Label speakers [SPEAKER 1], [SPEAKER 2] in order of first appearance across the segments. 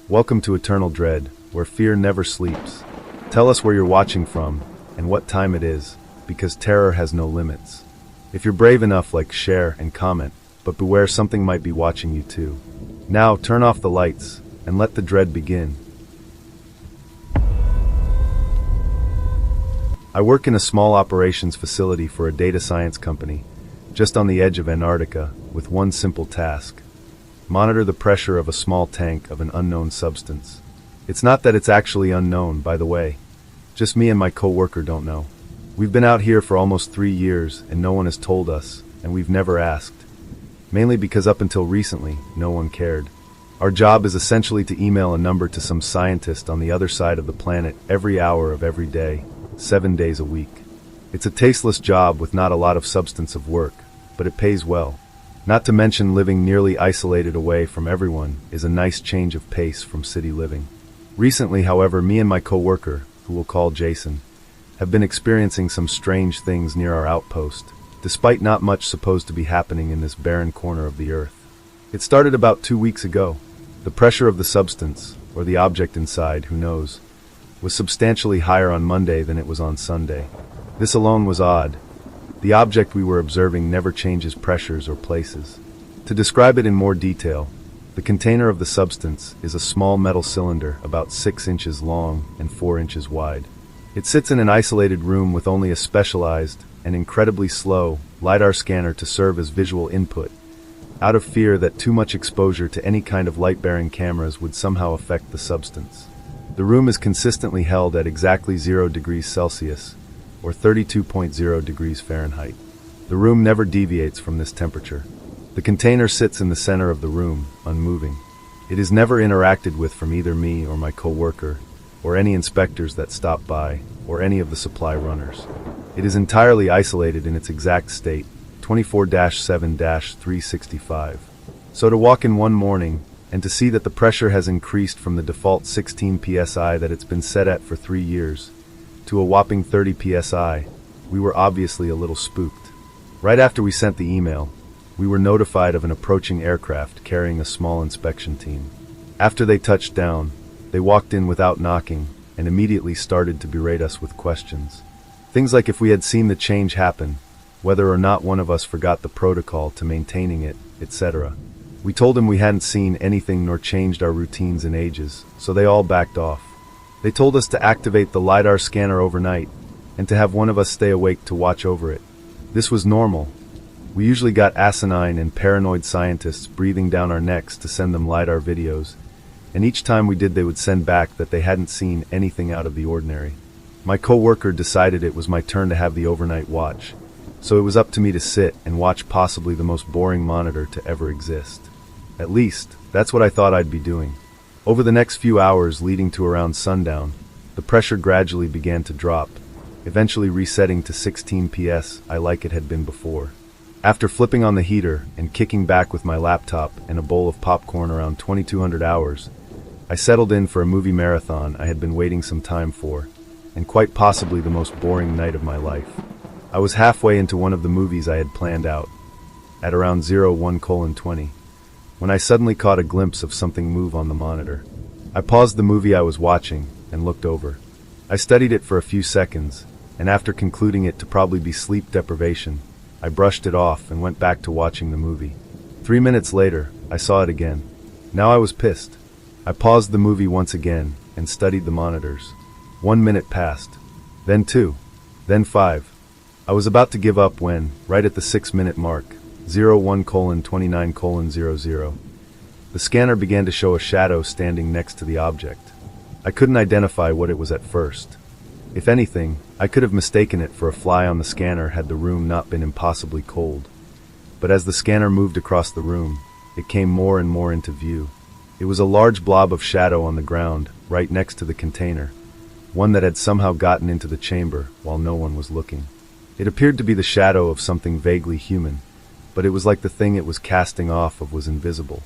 [SPEAKER 1] Welcome to Eternal Dread, where fear never sleeps. Tell us where you're watching from, and what time it is, because terror has no limits. If you're brave enough, share and comment, but beware, something might be watching you too. Now, turn off the lights, and let the dread begin. I work in a small operations facility for a data science company, just on the edge of Antarctica, with one simple task. Monitor the pressure of a small tank of an unknown substance. It's not that it's actually unknown, by the way. Just me and my co-worker don't know. We've been out here for almost 3 years, and no one has told us, and we've never asked. Mainly because up until recently, no one cared. Our job is essentially to email a number to some scientist on the other side of the planet every hour of every day, 7 days a week. It's a tasteless job with not a lot of substance of work, but it pays well. Not to mention living nearly isolated away from everyone is a nice change of pace from city living. Recently, however, me and my co-worker, who we'll call Jason, have been experiencing some strange things near our outpost, despite not much supposed to be happening in this barren corner of the earth. It started about 2 weeks ago. The pressure of the substance, or the object inside, who knows, was substantially higher on Monday than it was on Sunday. This alone was odd. The object we were observing never changes pressures or places. To describe it in more detail, the container of the substance is a small metal cylinder about 6 inches long and 4 inches wide. It sits in an isolated room with only a specialized and incredibly slow LiDAR scanner to serve as visual input, out of fear that too much exposure to any kind of light-bearing cameras would somehow affect the substance. The room is consistently held at exactly 0 degrees Celsius, or 32.0 degrees Fahrenheit. The room never deviates from this temperature. The container sits in the center of the room, unmoving. It is never interacted with from either me or my co-worker, or any inspectors that stop by, or any of the supply runners. It is entirely isolated in its exact state, 24-7-365. So to walk in one morning, and to see that the pressure has increased from the default 16 psi that it's been set at for 3 years, to a whopping 30 psi, we were obviously a little spooked. Right after we sent the email, we were notified of an approaching aircraft carrying a small inspection team. After they touched down, they walked in without knocking and immediately started to berate us with questions. Things like if we had seen the change happen, whether or not one of us forgot the protocol to maintaining it, etc. We told them we hadn't seen anything nor changed our routines in ages, so they all backed off. They told us to activate the LiDAR scanner overnight, and to have one of us stay awake to watch over it. This was normal. We usually got asinine and paranoid scientists breathing down our necks to send them LiDAR videos, and each time we did they would send back that they hadn't seen anything out of the ordinary. My co-worker decided it was my turn to have the overnight watch, so it was up to me to sit and watch possibly the most boring monitor to ever exist. At least, that's what I thought I'd be doing. Over the next few hours leading to around sundown, the pressure gradually began to drop, eventually resetting to 16 psi like it had been before. After flipping on the heater and kicking back with my laptop and a bowl of popcorn around 2200 hours, I settled in for a movie marathon I had been waiting some time for, and quite possibly the most boring night of my life. I was halfway into one of the movies I had planned out, at around 01:20. When I suddenly caught a glimpse of something move on the monitor. I paused the movie I was watching and looked over. I studied it for a few seconds, and after concluding it to probably be sleep deprivation, I brushed it off and went back to watching the movie. 3 minutes later, I saw it again. Now I was pissed. I paused the movie once again and studied the monitors. 1 minute passed, then 2, then 5. I was about to give up when, right at the 6-minute mark, 01:29:00, the scanner began to show a shadow standing next to the object. I couldn't identify what it was at first. If anything, I could have mistaken it for a fly on the scanner had the room not been impossibly cold. But as the scanner moved across the room, it came more and more into view. It was a large blob of shadow on the ground, right next to the container, one that had somehow gotten into the chamber while no one was looking. It appeared to be the shadow of something vaguely human, but it was like the thing it was casting off of was invisible.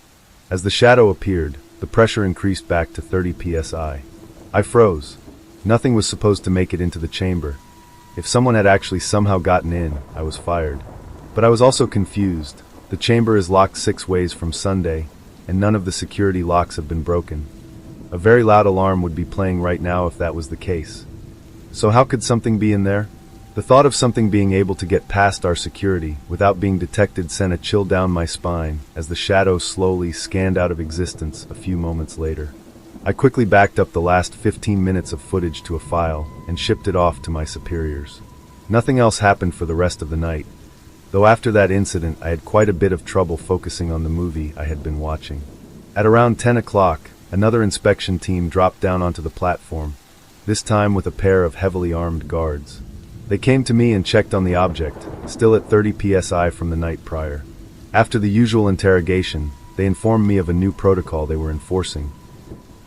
[SPEAKER 1] As the shadow appeared, the pressure increased back to 30 psi. I froze. Nothing was supposed to make it into the chamber. If someone had actually somehow gotten in, I was fired. But I was also confused. The chamber is locked 6 ways from Sunday, and none of the security locks have been broken. A very loud alarm would be playing right now if that was the case. So how could something be in there? The thought of something being able to get past our security without being detected sent a chill down my spine as the shadow slowly scanned out of existence a few moments later. I quickly backed up the last 15 minutes of footage to a file and shipped it off to my superiors. Nothing else happened for the rest of the night, though after that incident I had quite a bit of trouble focusing on the movie I had been watching. At around 10 o'clock, another inspection team dropped down onto the platform, this time with a pair of heavily armed guards. They came to me and checked on the object, still at 30 psi from the night prior. After the usual interrogation, they informed me of a new protocol they were enforcing.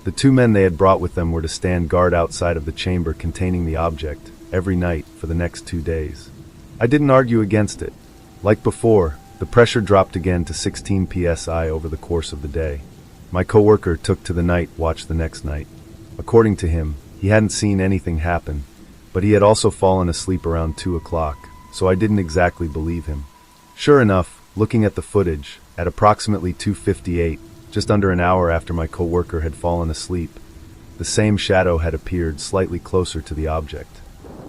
[SPEAKER 1] The two men they had brought with them were to stand guard outside of the chamber containing the object every night for the next 2 days. I didn't argue against it. Like before, the pressure dropped again to 16 psi over the course of the day. My coworker took to the night watch the next night. According to him, he hadn't seen anything happen, but he had also fallen asleep around 2 o'clock, so I didn't exactly believe him. Sure enough, looking at the footage, at approximately 2:58, just under an hour after my coworker had fallen asleep, the same shadow had appeared slightly closer to the object.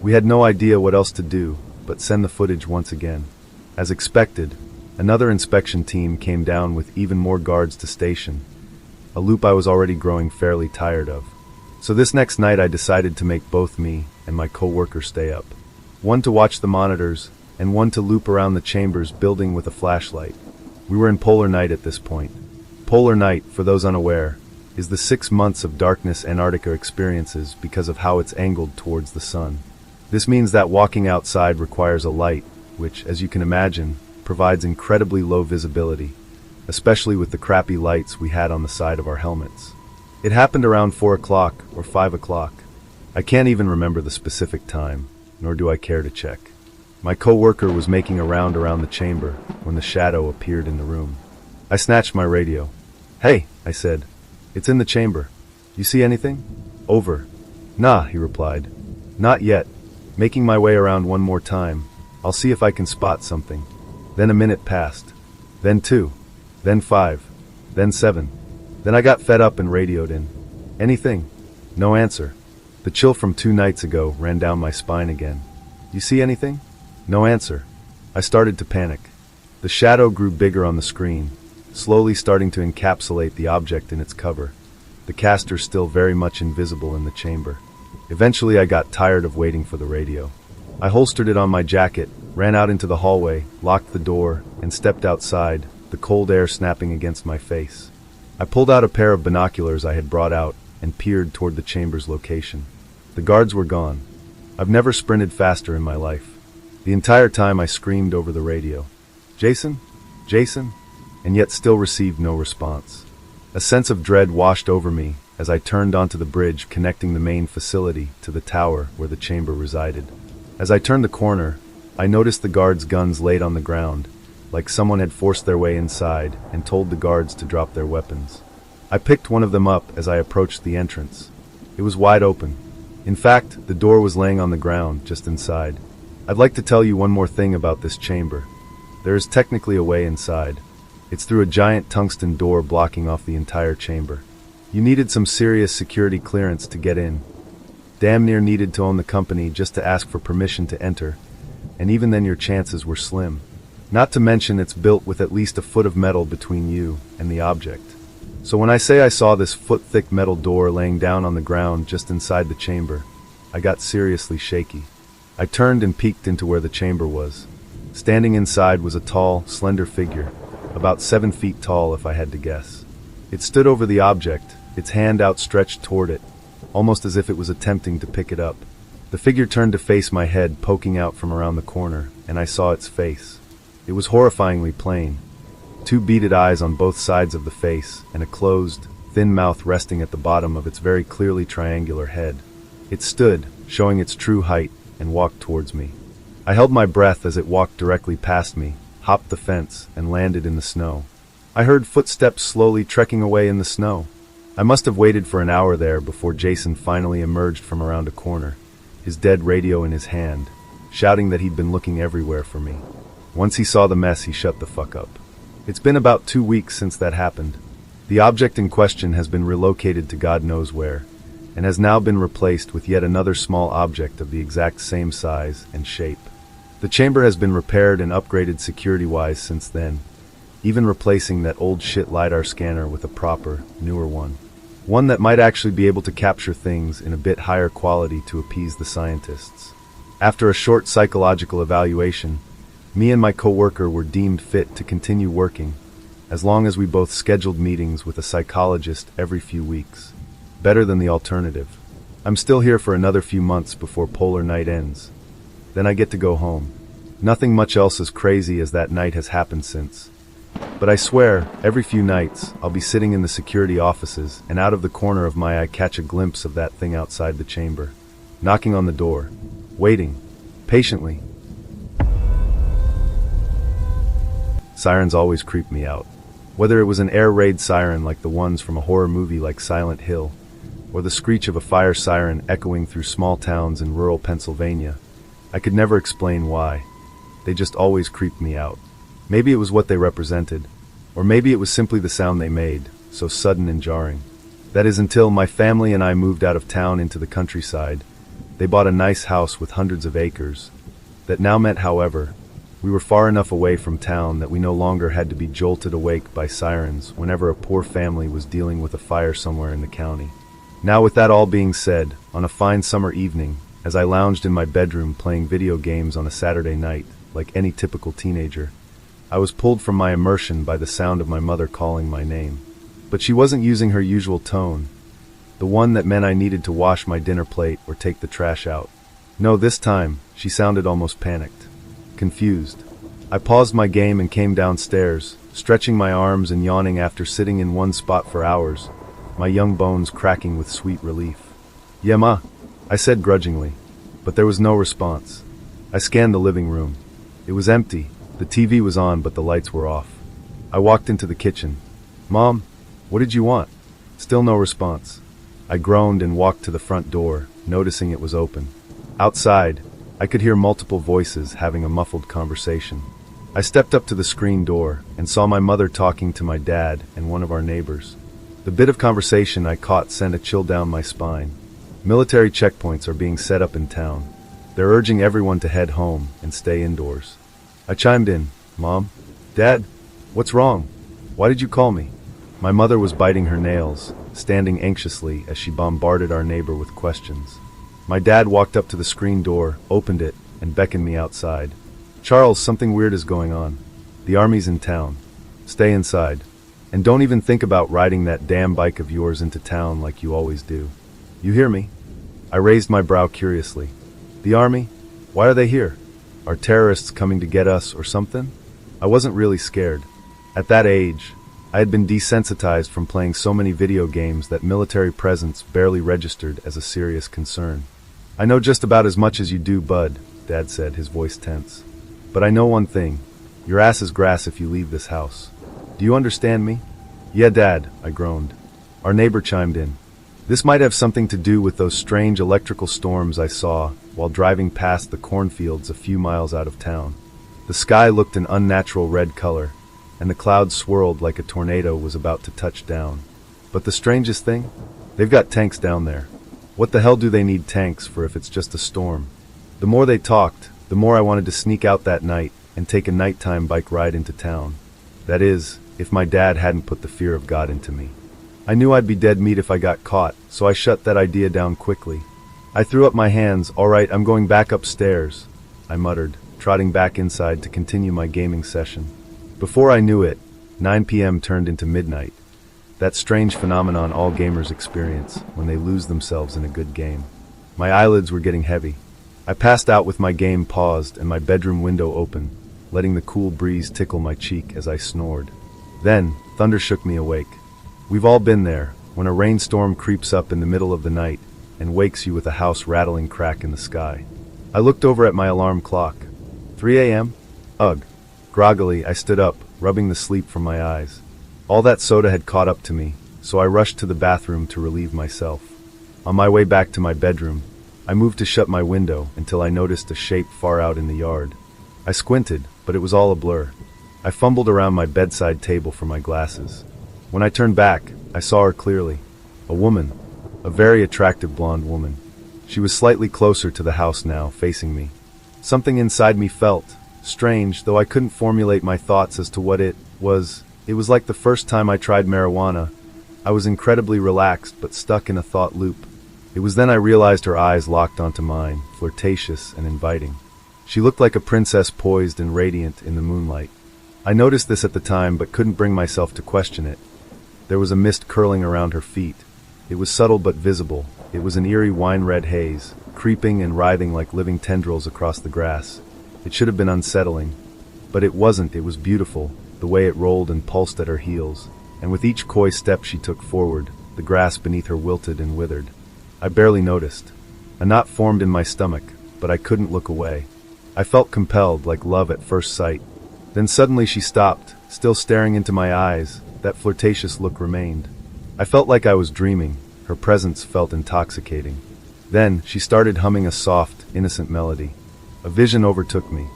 [SPEAKER 1] We had no idea what else to do but send the footage once again. As expected, another inspection team came down with even more guards to station, a loop I was already growing fairly tired of. So this next night I decided to make both me and my coworker stay up. One to watch the monitors, and one to loop around the chambers building with a flashlight. We were in polar night at this point. Polar night, for those unaware, is the 6 months of darkness Antarctica experiences because of how it's angled towards the sun. This means that walking outside requires a light, which, as you can imagine, provides incredibly low visibility, especially with the crappy lights we had on the side of our helmets. It happened around 4 o'clock or 5 o'clock. I can't even remember the specific time, nor do I care to check. My coworker was making a round around the chamber when the shadow appeared in the room. I snatched my radio. "Hey," I said. "It's in the chamber. You see anything?" "Over." "Nah," he replied. "Not yet. Making my way around one more time. I'll see if I can spot something." Then a minute passed. Then 2. Then 5. Then 7. Then I got fed up and radioed in. "Anything?" No answer. The chill from 2 nights ago ran down my spine again. "You see anything?" No answer. I started to panic. The shadow grew bigger on the screen, slowly starting to encapsulate the object in its cover, the caster still very much invisible in the chamber. Eventually I got tired of waiting for the radio. I holstered it on my jacket, ran out into the hallway, locked the door, and stepped outside, the cold air snapping against my face. I pulled out a pair of binoculars I had brought out and peered toward the chamber's location. The guards were gone. I've never sprinted faster in my life. The entire time I screamed over the radio, "Jason? Jason?" and yet still received no response. A sense of dread washed over me as I turned onto the bridge connecting the main facility to the tower where the chamber resided. As I turned the corner, I noticed the guards' guns laid on the ground, like someone had forced their way inside and told the guards to drop their weapons. I picked one of them up as I approached the entrance. It was wide open. In fact, the door was laying on the ground just inside. I'd like to tell you one more thing about this chamber. There is technically a way inside. It's through a giant tungsten door blocking off the entire chamber. You needed some serious security clearance to get in. Damn near needed to own the company just to ask for permission to enter, and even then your chances were slim. Not to mention it's built with at least a foot of metal between you and the object. So when I say I saw this foot-thick metal door laying down on the ground just inside the chamber, I got seriously shaky. I turned and peeked into where the chamber was. Standing inside was a tall, slender figure, about 7 feet tall if I had to guess. It stood over the object, its hand outstretched toward it, almost as if it was attempting to pick it up. The figure turned to face my head poking out from around the corner, and I saw its face. It was horrifyingly plain. 2 beaded eyes on both sides of the face, and a closed, thin mouth resting at the bottom of its very clearly triangular head. It stood, showing its true height, and walked towards me. I held my breath as it walked directly past me, hopped the fence, and landed in the snow. I heard footsteps slowly trekking away in the snow. I must have waited for an hour there before Jason finally emerged from around a corner, his dead radio in his hand, shouting that he'd been looking everywhere for me. Once he saw the mess, he shut the fuck up. It's been about 2 weeks since that happened. The object in question has been relocated to God knows where, and has now been replaced with yet another small object of the exact same size and shape. The chamber has been repaired and upgraded security-wise since then, even replacing that old shit LiDAR scanner with a proper, newer one. One that might actually be able to capture things in a bit higher quality to appease the scientists. After a short psychological evaluation, me and my coworker were deemed fit to continue working, as long as we both scheduled meetings with a psychologist every few weeks. Better than the alternative. I'm still here for another few months before Polar Night ends. Then I get to go home. Nothing much else as crazy as that night has happened since. But I swear, every few nights, I'll be sitting in the security offices, and out of the corner of my eye catch a glimpse of that thing outside the chamber, knocking on the door, waiting, patiently. Sirens always creep me out. Whether it was an air raid siren like the ones from a horror movie like Silent Hill, or the screech of a fire siren echoing through small towns in rural Pennsylvania, I could never explain why. They just always creeped me out. Maybe it was what they represented, or maybe it was simply the sound they made, so sudden and jarring. That is until my family and I moved out of town into the countryside. They bought a nice house with hundreds of acres. That now meant, however, we were far enough away from town that we no longer had to be jolted awake by sirens whenever a poor family was dealing with a fire somewhere in the county. Now, with that all being said, on a fine summer evening, as I lounged in my bedroom playing video games on a Saturday night, like any typical teenager, I was pulled from my immersion by the sound of my mother calling my name. But she wasn't using her usual tone, the one that meant I needed to wash my dinner plate or take the trash out. No, this time, she sounded almost panicked, confused. I paused my game and came downstairs, stretching my arms and yawning after sitting in one spot for hours, my young bones cracking with sweet relief. "Yeah, Ma," I said grudgingly, but there was no response. I scanned the living room. It was empty. The TV was on, but the lights were off. I walked into the kitchen. "Mom, what did you want?" Still no response. I groaned and walked to the front door, noticing it was open. Outside, I could hear multiple voices having a muffled conversation. I stepped up to the screen door and saw my mother talking to my dad and one of our neighbors. The bit of conversation I caught sent a chill down my spine. Military checkpoints are being set up in town. They're urging everyone to head home and stay indoors. I chimed in. "Mom? Dad? What's wrong? Why did you call me?" My mother was biting her nails, standing anxiously as she bombarded our neighbor with questions. My dad walked up to the screen door, opened it, and beckoned me outside. "Charles, something weird is going on. The army's in town. Stay inside. And don't even think about riding that damn bike of yours into town like you always do. You hear me?" I raised my brow curiously. "The army? Why are they here? Are terrorists coming to get us or something?" I wasn't really scared. At that age, I had been desensitized from playing so many video games that military presence barely registered as a serious concern. "I know just about as much as you do, bud," Dad said, his voice tense. "But I know one thing. Your ass is grass if you leave this house. Do you understand me?" "Yeah, Dad," I groaned. Our neighbor chimed in. "This might have something to do with those strange electrical storms I saw while driving past the cornfields a few miles out of town. The sky looked an unnatural red color, and the clouds swirled like a tornado was about to touch down. But the strangest thing? They've got tanks down there. What the hell do they need tanks for if it's just a storm?" The more they talked, the more I wanted to sneak out that night and take a nighttime bike ride into town. That is, if my dad hadn't put the fear of God into me. I knew I'd be dead meat if I got caught, so I shut that idea down quickly. I threw up my hands. "All right, I'm going back upstairs," I muttered, trotting back inside to continue my gaming session. Before I knew it, 9 p.m. turned into midnight. That strange phenomenon all gamers experience when they lose themselves in a good game. My eyelids were getting heavy. I passed out with my game paused and my bedroom window open, letting the cool breeze tickle my cheek as I snored. Then, thunder shook me awake. We've all been there, when a rainstorm creeps up in the middle of the night and wakes you with a house rattling crack in the sky. I looked over at my alarm clock. 3 a.m.? Ugh. Groggily, I stood up, rubbing the sleep from my eyes. All that soda had caught up to me, so I rushed to the bathroom to relieve myself. On my way back to my bedroom, I moved to shut my window until I noticed a shape far out in the yard. I squinted, but it was all a blur. I fumbled around my bedside table for my glasses. When I turned back, I saw her clearly. A woman. A very attractive blonde woman. She was slightly closer to the house now, facing me. Something inside me felt strange, though I couldn't formulate my thoughts as to what it was. It was like the first time I tried marijuana. I was incredibly relaxed, but stuck in a thought loop. It was then I realized her eyes locked onto mine, flirtatious and inviting. She looked like a princess poised and radiant in the moonlight. I noticed this at the time, but couldn't bring myself to question it. There was a mist curling around her feet. It was subtle but visible. It was an eerie wine-red haze, creeping and writhing like living tendrils across the grass. It should have been unsettling, but it wasn't. It was beautiful, the way it rolled and pulsed at her heels, and with each coy step she took forward, the grass beneath her wilted and withered. I barely noticed. A knot formed in my stomach, but I couldn't look away. I felt compelled, like love at first sight. Then suddenly she stopped, still staring into my eyes. That flirtatious look remained. I felt like I was dreaming. Her presence felt intoxicating. Then, she started humming a soft, innocent melody. A vision overtook me.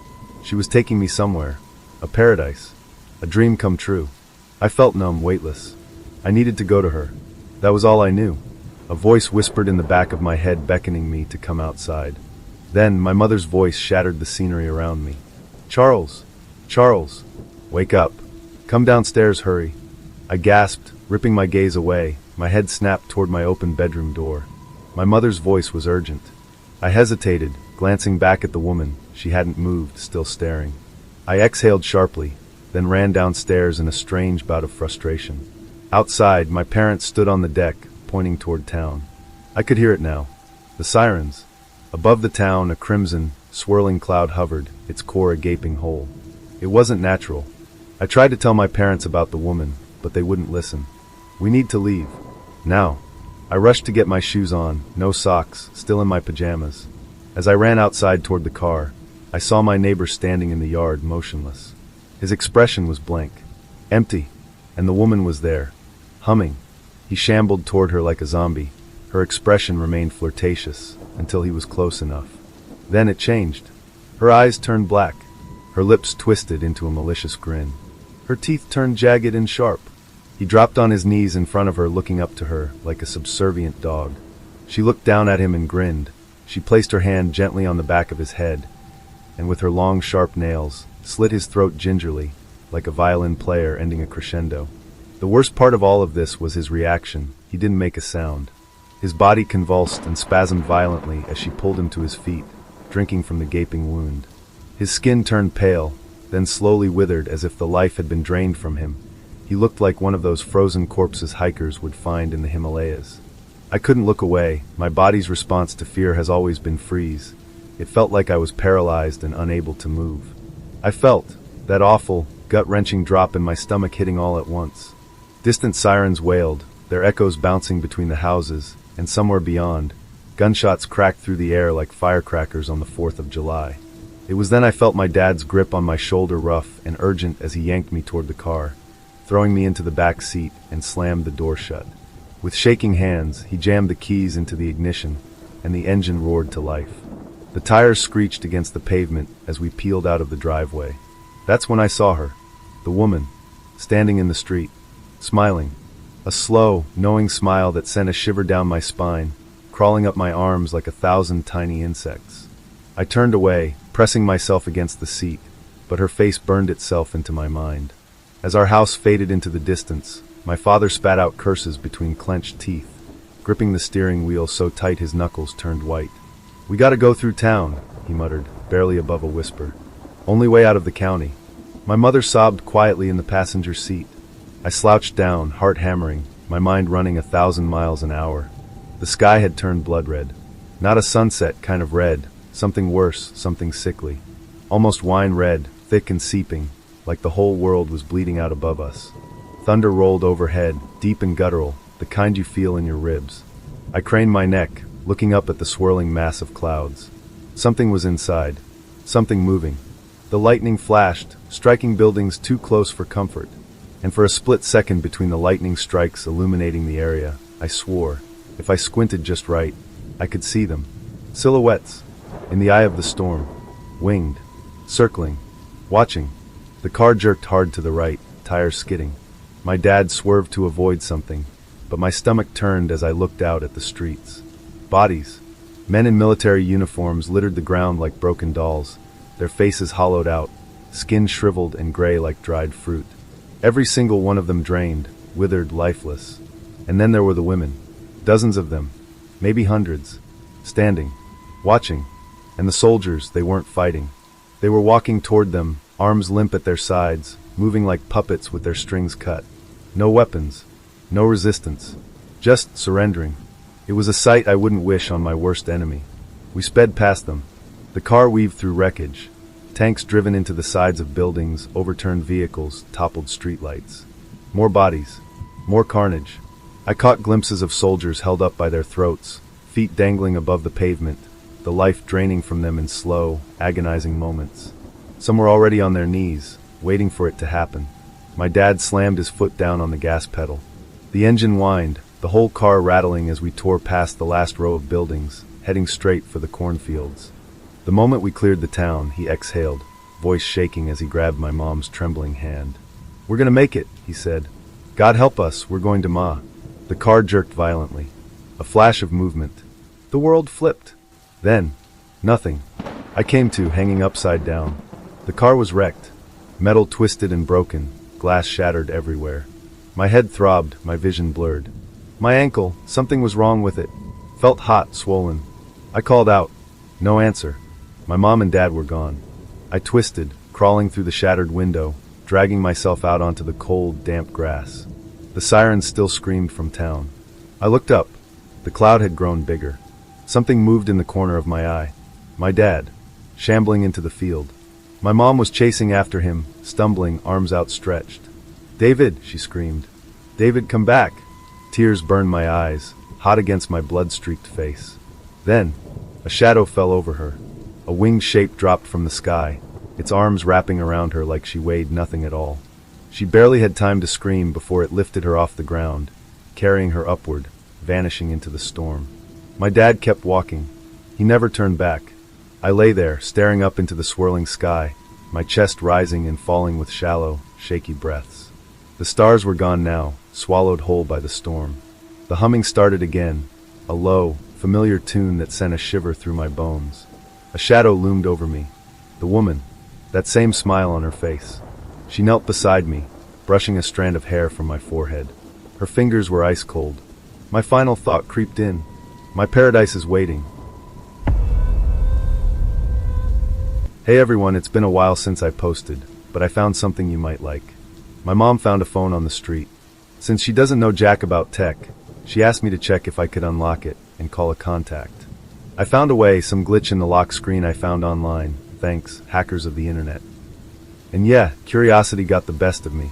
[SPEAKER 1] She was taking me somewhere. A paradise. A dream come true. I felt numb, weightless. I needed to go to her. That was all I knew. A voice whispered in the back of my head, beckoning me to come outside. Then, my mother's voice shattered the scenery around me. "Charles! Charles! Wake up! Come downstairs, hurry!" I gasped, ripping my gaze away. My head snapped toward my open bedroom door. My mother's voice was urgent. I hesitated, glancing back at the woman. She hadn't moved, still staring. I exhaled sharply, then ran downstairs in a strange bout of frustration. Outside, my parents stood on the deck, pointing toward town. I could hear it now. The sirens. Above the town, a crimson, swirling cloud hovered, its core a gaping hole. It wasn't natural. I tried to tell my parents about the woman, but they wouldn't listen. "We need to leave. Now." I rushed to get my shoes on, no socks, still in my pajamas. As I ran outside toward the car, I saw my neighbor standing in the yard, motionless. His expression was blank, empty, and the woman was there, humming. He shambled toward her like a zombie. Her expression remained flirtatious, until he was close enough. Then it changed. Her eyes turned black. Her lips twisted into a malicious grin. Her teeth turned jagged and sharp. He dropped on his knees in front of her, looking up to her like a subservient dog. She looked down at him and grinned. She placed her hand gently on the back of his head, and with her long, sharp nails, slit his throat gingerly, like a violin player ending a crescendo. The worst part of all of this was his reaction. He didn't make a sound. His body convulsed and spasmed violently as she pulled him to his feet, drinking from the gaping wound. His skin turned pale, then slowly withered as if the life had been drained from him. He looked like one of those frozen corpses hikers would find in the Himalayas. I couldn't look away. My body's response to fear has always been freeze. It felt like I was paralyzed and unable to move. I felt that awful, gut-wrenching drop in my stomach hitting all at once. Distant sirens wailed, their echoes bouncing between the houses, and somewhere beyond, gunshots cracked through the air like firecrackers on the 4th of July. It was then I felt my dad's grip on my shoulder, rough and urgent, as he yanked me toward the car, throwing me into the back seat and slammed the door shut. With shaking hands, he jammed the keys into the ignition, and the engine roared to life. The tires screeched against the pavement as we peeled out of the driveway. That's when I saw her, the woman, standing in the street, smiling. A slow, knowing smile that sent a shiver down my spine, crawling up my arms like 1,000 tiny insects. I turned away, pressing myself against the seat, but her face burned itself into my mind. As our house faded into the distance, my father spat out curses between clenched teeth, gripping the steering wheel so tight his knuckles turned white. "We gotta go through town," he muttered, barely above a whisper. "Only way out of the county." My mother sobbed quietly in the passenger seat. I slouched down, heart hammering, my mind running 1,000 miles an hour. The sky had turned blood red. Not a sunset kind of red, something worse, something sickly. Almost wine red, thick and seeping, like the whole world was bleeding out above us. Thunder rolled overhead, deep and guttural, the kind you feel in your ribs. I craned my neck, looking up at the swirling mass of clouds. Something was inside, something moving. The lightning flashed, striking buildings too close for comfort, and for a split second between the lightning strikes illuminating the area, I swore, if I squinted just right, I could see them. Silhouettes, in the eye of the storm, winged, circling, watching. The car jerked hard to the right, tires skidding. My dad swerved to avoid something, but my stomach turned as I looked out at the streets. Bodies. Men in military uniforms littered the ground like broken dolls, their faces hollowed out, skin shriveled and gray like dried fruit. Every single one of them drained, withered, lifeless. And then there were the women. Dozens of them, maybe hundreds, standing, watching. And the soldiers, they weren't fighting. They were walking toward them, arms limp at their sides, moving like puppets with their strings cut. No weapons, no resistance, just surrendering. It was a sight I wouldn't wish on my worst enemy. We sped past them. The car weaved through wreckage. Tanks driven into the sides of buildings, overturned vehicles, toppled streetlights. More bodies, more carnage. I caught glimpses of soldiers held up by their throats, feet dangling above the pavement, the life draining from them in slow, agonizing moments. Some were already on their knees, waiting for it to happen. My dad slammed his foot down on the gas pedal. The engine whined, the whole car rattling as we tore past the last row of buildings, heading straight for the cornfields. The moment we cleared the town, he exhaled, voice shaking as he grabbed my mom's trembling hand. "We're gonna make it," he said. "God help us, we're going to Ma." The car jerked violently. A flash of movement. The world flipped. Then, nothing. I came to, hanging upside down. The car was wrecked. Metal twisted and broken, glass shattered everywhere. My head throbbed, my vision blurred. My ankle, something was wrong with it. Felt hot, swollen. I called out. No answer. My mom and dad were gone. I twisted, crawling through the shattered window, dragging myself out onto the cold, damp grass. The sirens still screamed from town. I looked up. The cloud had grown bigger. Something moved in the corner of my eye. My dad, shambling into the field. My mom was chasing after him, stumbling, arms outstretched. "David," she screamed. "David, come back." Tears burned my eyes, hot against my blood-streaked face. Then, a shadow fell over her. A winged shape dropped from the sky, its arms wrapping around her like she weighed nothing at all. She barely had time to scream before it lifted her off the ground, carrying her upward, vanishing into the storm. My dad kept walking. He never turned back. I lay there, staring up into the swirling sky, my chest rising and falling with shallow, shaky breaths. The stars were gone now, swallowed whole by the storm. The humming started again, a low, familiar tune that sent a shiver through my bones. A shadow loomed over me. The woman, that same smile on her face. She knelt beside me, brushing a strand of hair from my forehead. Her fingers were ice cold. My final thought creeped in. My paradise is waiting. Hey everyone, it's been a while since I posted, but I found something you might like. My mom found a phone on the street. Since she doesn't know jack about tech, she asked me to check if I could unlock it and call a contact. I found a way, some glitch in the lock screen I found online, thanks, hackers of the internet. And yeah, curiosity got the best of me.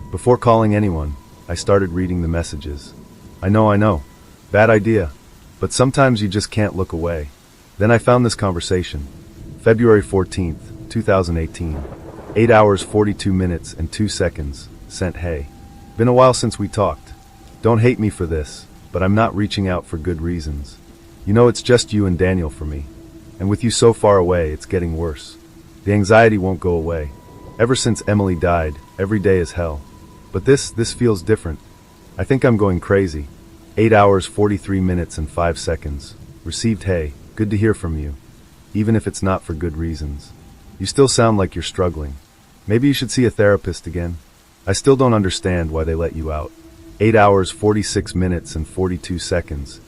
[SPEAKER 1] Before calling anyone, I started reading the messages. I know, bad idea, but sometimes you just can't look away. Then I found this conversation. February 14th, 2018. 8 hours 42 minutes and 2 seconds. Sent hey. Been a while since we talked. Don't hate me for this, but I'm not reaching out for good reasons. You know it's just you and Daniel for me. And with you so far away, it's getting worse. The anxiety won't go away. Ever since Emily died, every day is hell. But this feels different. I think I'm going crazy. 8 hours 43 minutes and 5 seconds. Received hey, good to hear from you. Even if it's not for good reasons. You still sound like you're struggling. Maybe you should see a therapist again. I still don't understand why they let you out. 8 hours 46 minutes and 42 seconds.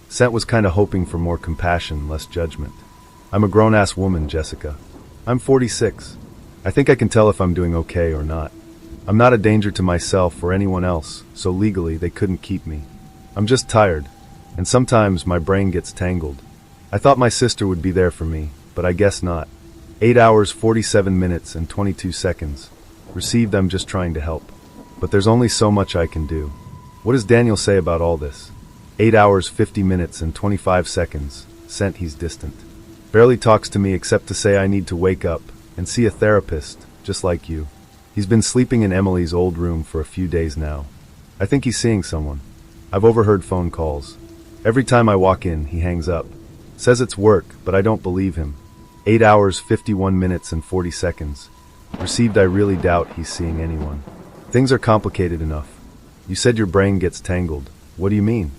[SPEAKER 1] Sent was kinda hoping for more compassion, less judgment. I'm a grown-ass woman, Jessica. I'm 46. I think I can tell if I'm doing okay or not. I'm not a danger to myself or anyone else, so legally they couldn't keep me. I'm just tired, and sometimes my brain gets tangled. I thought my sister would be there for me, but I guess not. 8 hours 47 minutes and 22 seconds. Received, I'm just trying to help. But there's only so much I can do. What does Daniel say about all this? 8 hours 50 minutes and 25 seconds. Sent, he's distant. Barely talks to me except to say I need to wake up and see a therapist, just like you. He's been sleeping in Emily's old room for a few days now. I think he's seeing someone. I've overheard phone calls. Every time I walk in, he hangs up. Says it's work, but I don't believe him. 8 hours 51 minutes and 40 seconds. Received, I really doubt he's seeing anyone. Things are complicated enough. You said your brain gets tangled. What do you mean?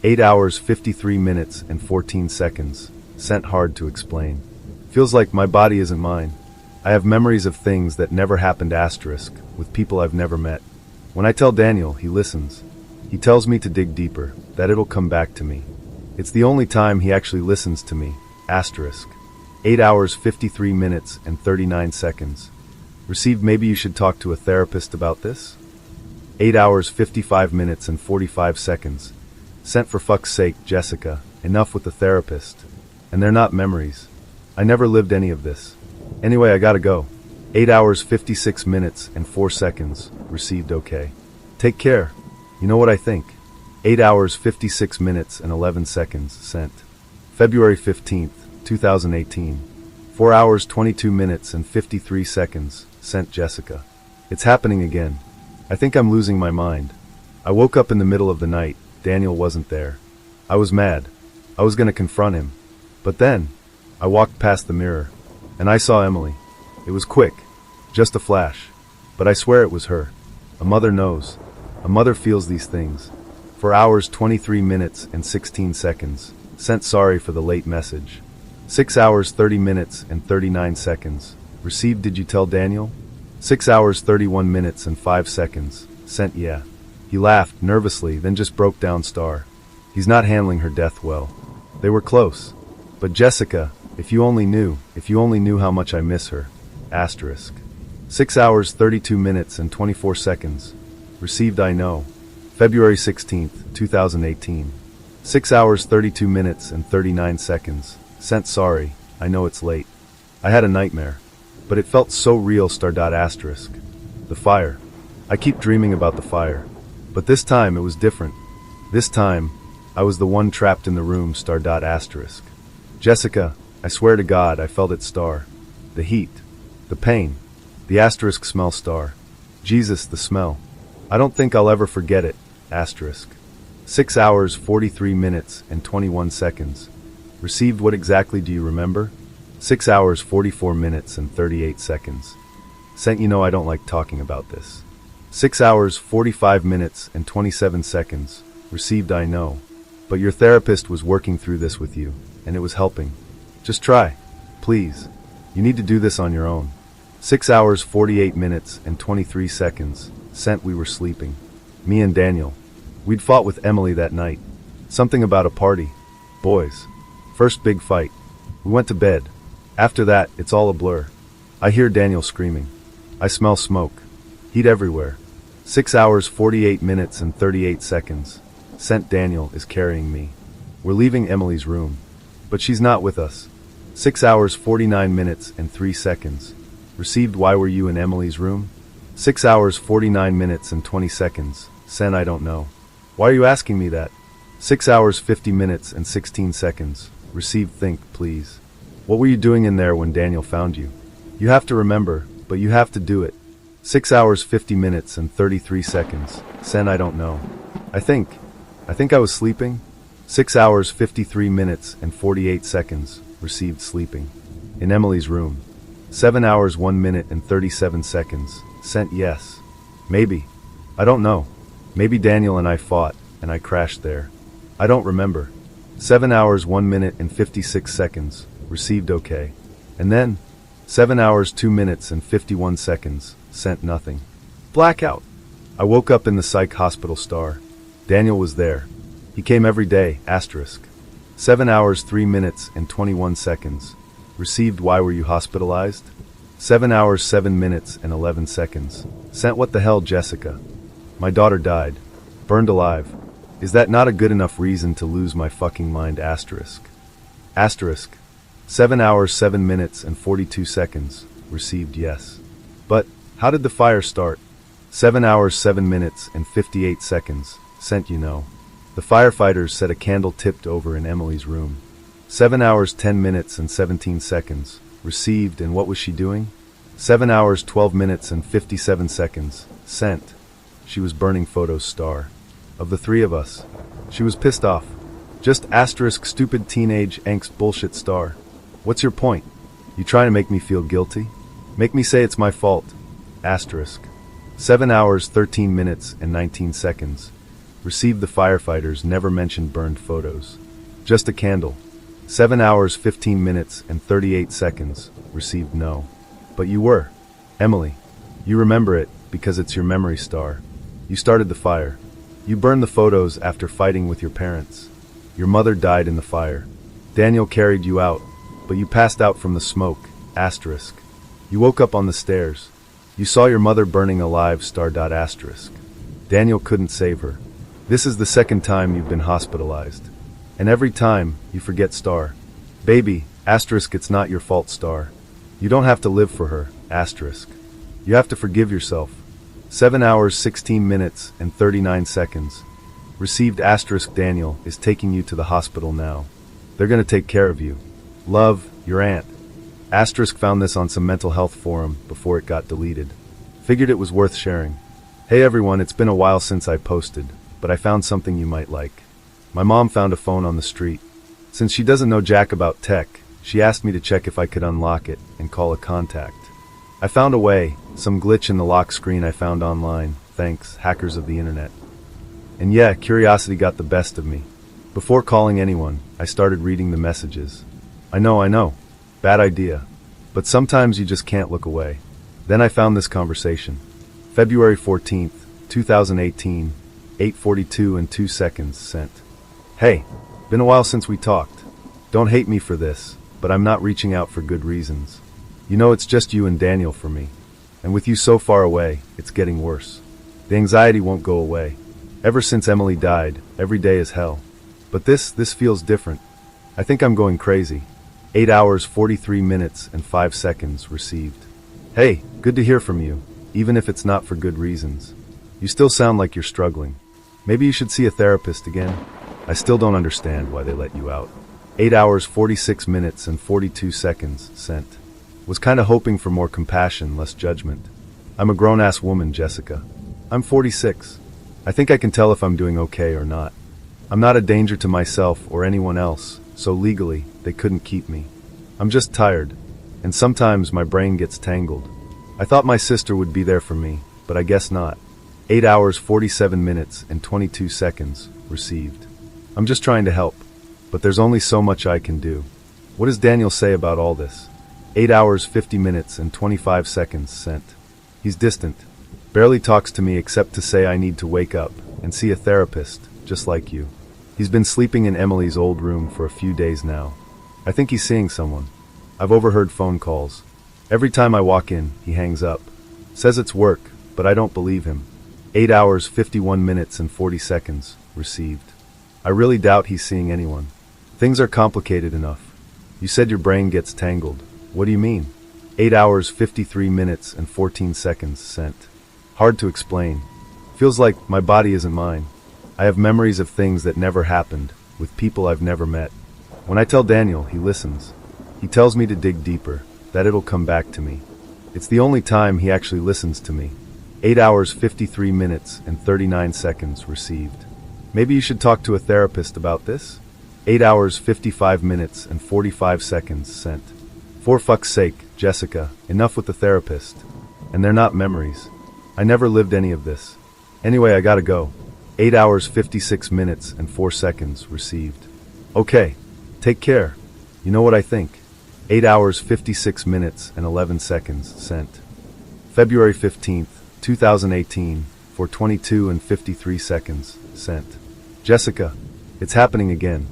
[SPEAKER 1] 8 hours, 53 minutes, and 14 seconds. Sent hard to explain. Feels like my body isn't mine. I have memories of things that never happened asterisk, with people I've never met. When I tell Daniel, he listens. He tells me to dig deeper, that it'll come back to me. It's the only time he actually listens to me, asterisk. 8 hours, 53 minutes, and 39 seconds. Received, maybe you should talk to a therapist about this? 8 hours, 55 minutes, and 45 seconds. Sent, for fuck's sake, Jessica, enough with the therapist. And they're not memories. I never lived any of this. Anyway, I gotta go. 8 hours, 56 minutes, and 4 seconds. Received, okay. Take care. You know what I think? 8 hours, 56 minutes, and 11 seconds. Sent. February 15th, 2018. 4 hours, 22 minutes, and 53 seconds. Sent, Jessica. It's happening again. I think I'm losing my mind. I woke up in the middle of the night. Daniel wasn't there. I was mad. I was gonna confront him. But then, I walked past the mirror, and I saw Emily. It was quick. Just a flash. But I swear it was her. A mother knows. A mother feels these things. 4 hours, 23 minutes, and 16 seconds. Sent, sorry for the late message. 6 hours, 30 minutes, and 39 seconds. Received, did you tell Daniel? 6 hours, 31 minutes, and 5 seconds. Sent, yeah. He laughed, nervously, then just broke down star. He's not handling her death well. They were close. But Jessica, if you only knew how much I miss her. Asterisk. 6 hours, 32 minutes, and 24 seconds. Received, I know. February 16th, 2018. 6 hours, 32 minutes, and 39 seconds. Sent, sorry, I know it's late. I had a nightmare. But it felt so real, asterisk. The fire. I keep dreaming about the fire. But this time it was different. This time, I was the one trapped in the room, asterisk. Jessica, I swear to God, I felt it, star. The heat. The pain. The asterisk smell, star. Jesus, the smell. I don't think I'll ever forget it, asterisk. 6 hours, 43 minutes, and 21 seconds. Received, what exactly do you remember? 6 hours, 44 minutes, and 38 seconds. Sent, you know I don't like talking about this. 6 hours, 45 minutes, and 27 seconds. Received, I know. But your therapist was working through this with you, and it was helping. Just try. Please. You need to do this on your own. 6 hours, 48 minutes, and 23 seconds. Sent, we were sleeping. Me and Daniel. We'd fought with Emily that night. Something about a party. Boys. First big fight. We went to bed. After that, it's all a blur. I hear Daniel screaming. I smell smoke. Heat everywhere. 6 hours, 48 minutes, and 38 seconds. Sent, Daniel is carrying me. We're leaving Emily's room. But she's not with us. 6 hours, 49 minutes, and 3 seconds. Received, why were you in Emily's room? 6 hours, 49 minutes, and 20 seconds. Sent, I don't know. Why are you asking me that? 6 hours, 50 minutes, and 16 seconds. Received, think, please. What were you doing in there when Daniel found you? You have to remember, but you have to do it. 6 hours, 50 minutes, and 33 seconds. Sent, I don't know. I think I was sleeping. 6 hours, 53 minutes, and 48 seconds. Received, sleeping. In Emily's room. 7 hours, 1 minute, and 37 seconds. Sent, yes. Maybe. I don't know. Maybe Daniel and I fought, and I crashed there. I don't remember. 7 hours, 1 minute, and 56 seconds. Received, okay. And then, 7 hours, 2 minutes, and 51 seconds. Sent, nothing. Blackout. I woke up in the psych hospital, star. Daniel was there. He came every day, asterisk. 7 hours, 3 minutes, and 21 seconds. Received, why were you hospitalized? 7 hours, 7 minutes, and 11 seconds. Sent, what the hell, Jessica? My daughter died. Burned alive. Is that not a good enough reason to lose my fucking mind, asterisk? Asterisk. 7 hours, 7 minutes, and 42 seconds. Received, yes. But, how did the fire start? 7 hours, 7 minutes, and 58 seconds. Sent, you know. The firefighters said a candle tipped over in Emily's room. 7 hours, 10 minutes, and 17 seconds. Received, and what was she doing? 7 hours, 12 minutes, and 57 seconds. Sent. She was burning photos, star. Of the three of us. She was pissed off. Just asterisk stupid teenage angst bullshit, star. What's your point? You trying to make me feel guilty? Make me say it's my fault. Asterisk. 7 hours, 13 minutes, and 19 seconds. Received the firefighters never mentioned burned photos. Just a candle. 7 hours, 15 minutes, and 38 seconds. Received no. But you were. Emily. You remember it, because it's your memory star. You started the fire. You burned the photos after fighting with your parents. Your mother died in the fire. Daniel carried you out, but you passed out from the smoke. Asterisk. You woke up on the stairs. You saw your mother burning alive. Asterisk. Daniel couldn't save her. This is the second time you've been hospitalized. And every time, you forget star. Baby, asterisk, it's not your fault, star. You don't have to live for her. Asterisk. You have to forgive yourself. 7 hours, 16 minutes, and 39 seconds. Received asterisk. Daniel is taking you to the hospital now. They're gonna take care of you. Love, your aunt. Asterisk found this on some mental health forum before it got deleted. Figured it was worth sharing. Hey everyone, it's been a while since I posted, but I found something you might like. My mom found a phone on the street. Since she doesn't know jack about tech, she asked me to check if I could unlock it and call a contact. I found a way, some glitch in the lock screen I found online, thanks, hackers of the internet. And yeah, curiosity got the best of me. Before calling anyone, I started reading the messages. I know, bad idea. But sometimes you just can't look away. Then I found this conversation. February 14th, 2018, 8:42 and 2 seconds sent. Hey, been a while since we talked. Don't hate me for this, but I'm not reaching out for good reasons. You know it's just you and Daniel for me. And with you so far away, it's getting worse. The anxiety won't go away. Ever since Emily died, every day is hell. But this feels different. I think I'm going crazy. 8 hours, 43 minutes, and 5 seconds received. Hey, good to hear from you, even if it's not for good reasons. You still sound like you're struggling. Maybe you should see a therapist again. I still don't understand why they let you out. 8 hours, 46 minutes, and 42 seconds sent. Was kinda hoping for more compassion, less judgment. I'm a grown-ass woman, Jessica. I'm 46. I think I can tell if I'm doing okay or not. I'm not a danger to myself or anyone else, so legally, they couldn't keep me. I'm just tired, and sometimes my brain gets tangled. I thought my sister would be there for me, but I guess not. 8 hours, 47 minutes, and 22 seconds received. I'm just trying to help, but there's only so much I can do. What does Daniel say about all this? 8 hours, 50 minutes, and 25 seconds sent. He's distant. Barely talks to me except to say I need to wake up and see a therapist, just like you. He's been sleeping in Emily's old room for a few days now. I think he's seeing someone. I've overheard phone calls. Every time I walk in, he hangs up. Says it's work, but I don't believe him. 8 hours, 51 minutes, and 40 seconds received. I really doubt he's seeing anyone. Things are complicated enough. You said your brain gets tangled. What do you mean? 8 hours, 53 minutes, and 14 seconds sent. Hard to explain. Feels like my body isn't mine. I have memories of things that never happened, with people I've never met. When I tell Daniel, he listens. He tells me to dig deeper, that it'll come back to me. It's the only time he actually listens to me. 8 hours, 53 minutes, and 39 seconds received. Maybe you should talk to a therapist about this? 8 hours, 55 minutes, and 45 seconds sent. For fuck's sake, Jessica, enough with the therapist. And they're not memories. I never lived any of this. Anyway, I gotta go. 8 hours, 56 minutes, and 4 seconds received. Okay, take care. You know what I think. 8 hours, 56 minutes, and 11 seconds sent. February 15th, 2018, for 22 and 53 seconds sent. Jessica, it's happening again.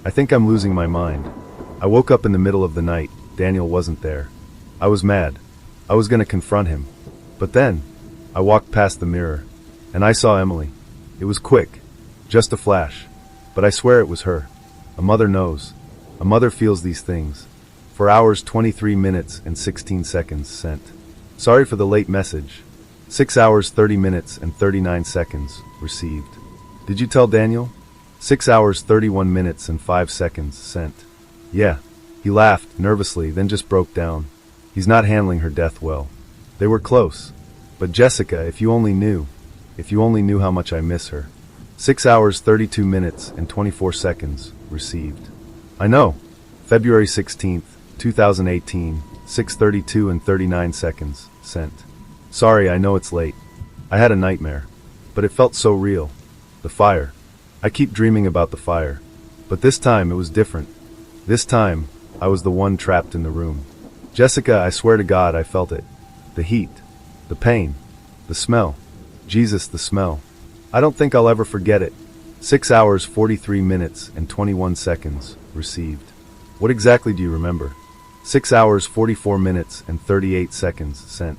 [SPEAKER 1] I think I'm losing my mind. I woke up in the middle of the night. Daniel wasn't there. I was mad. I was gonna confront him. But then, I walked past the mirror, and I saw Emily. It was quick, just a flash. But I swear it was her. A mother knows. A mother feels these things. For hours, 23 minutes, and 16 seconds sent. Sorry for the late message. 6 hours, 30 minutes, and 39 seconds received. Did you tell Daniel? 6 hours, 31 minutes, and 5 seconds sent. Yeah. He laughed, nervously, then just broke down. He's not handling her death well. They were close. But Jessica, if you only knew how much I miss her. 6 hours, 32 minutes, and 24 seconds received. I know. February 16th, 2018, 6:32 and 39 seconds sent. Sorry, I know it's late. I had a nightmare. But it felt so real. The fire. I keep dreaming about the fire. But this time it was different. This time, I was the one trapped in the room. Jessica, I swear to God I felt it. The heat. The pain. The smell. Jesus, the smell. I don't think I'll ever forget it. 6 hours 43 minutes and 21 seconds received. What exactly do you remember? 6 hours 44 minutes and 38 seconds sent.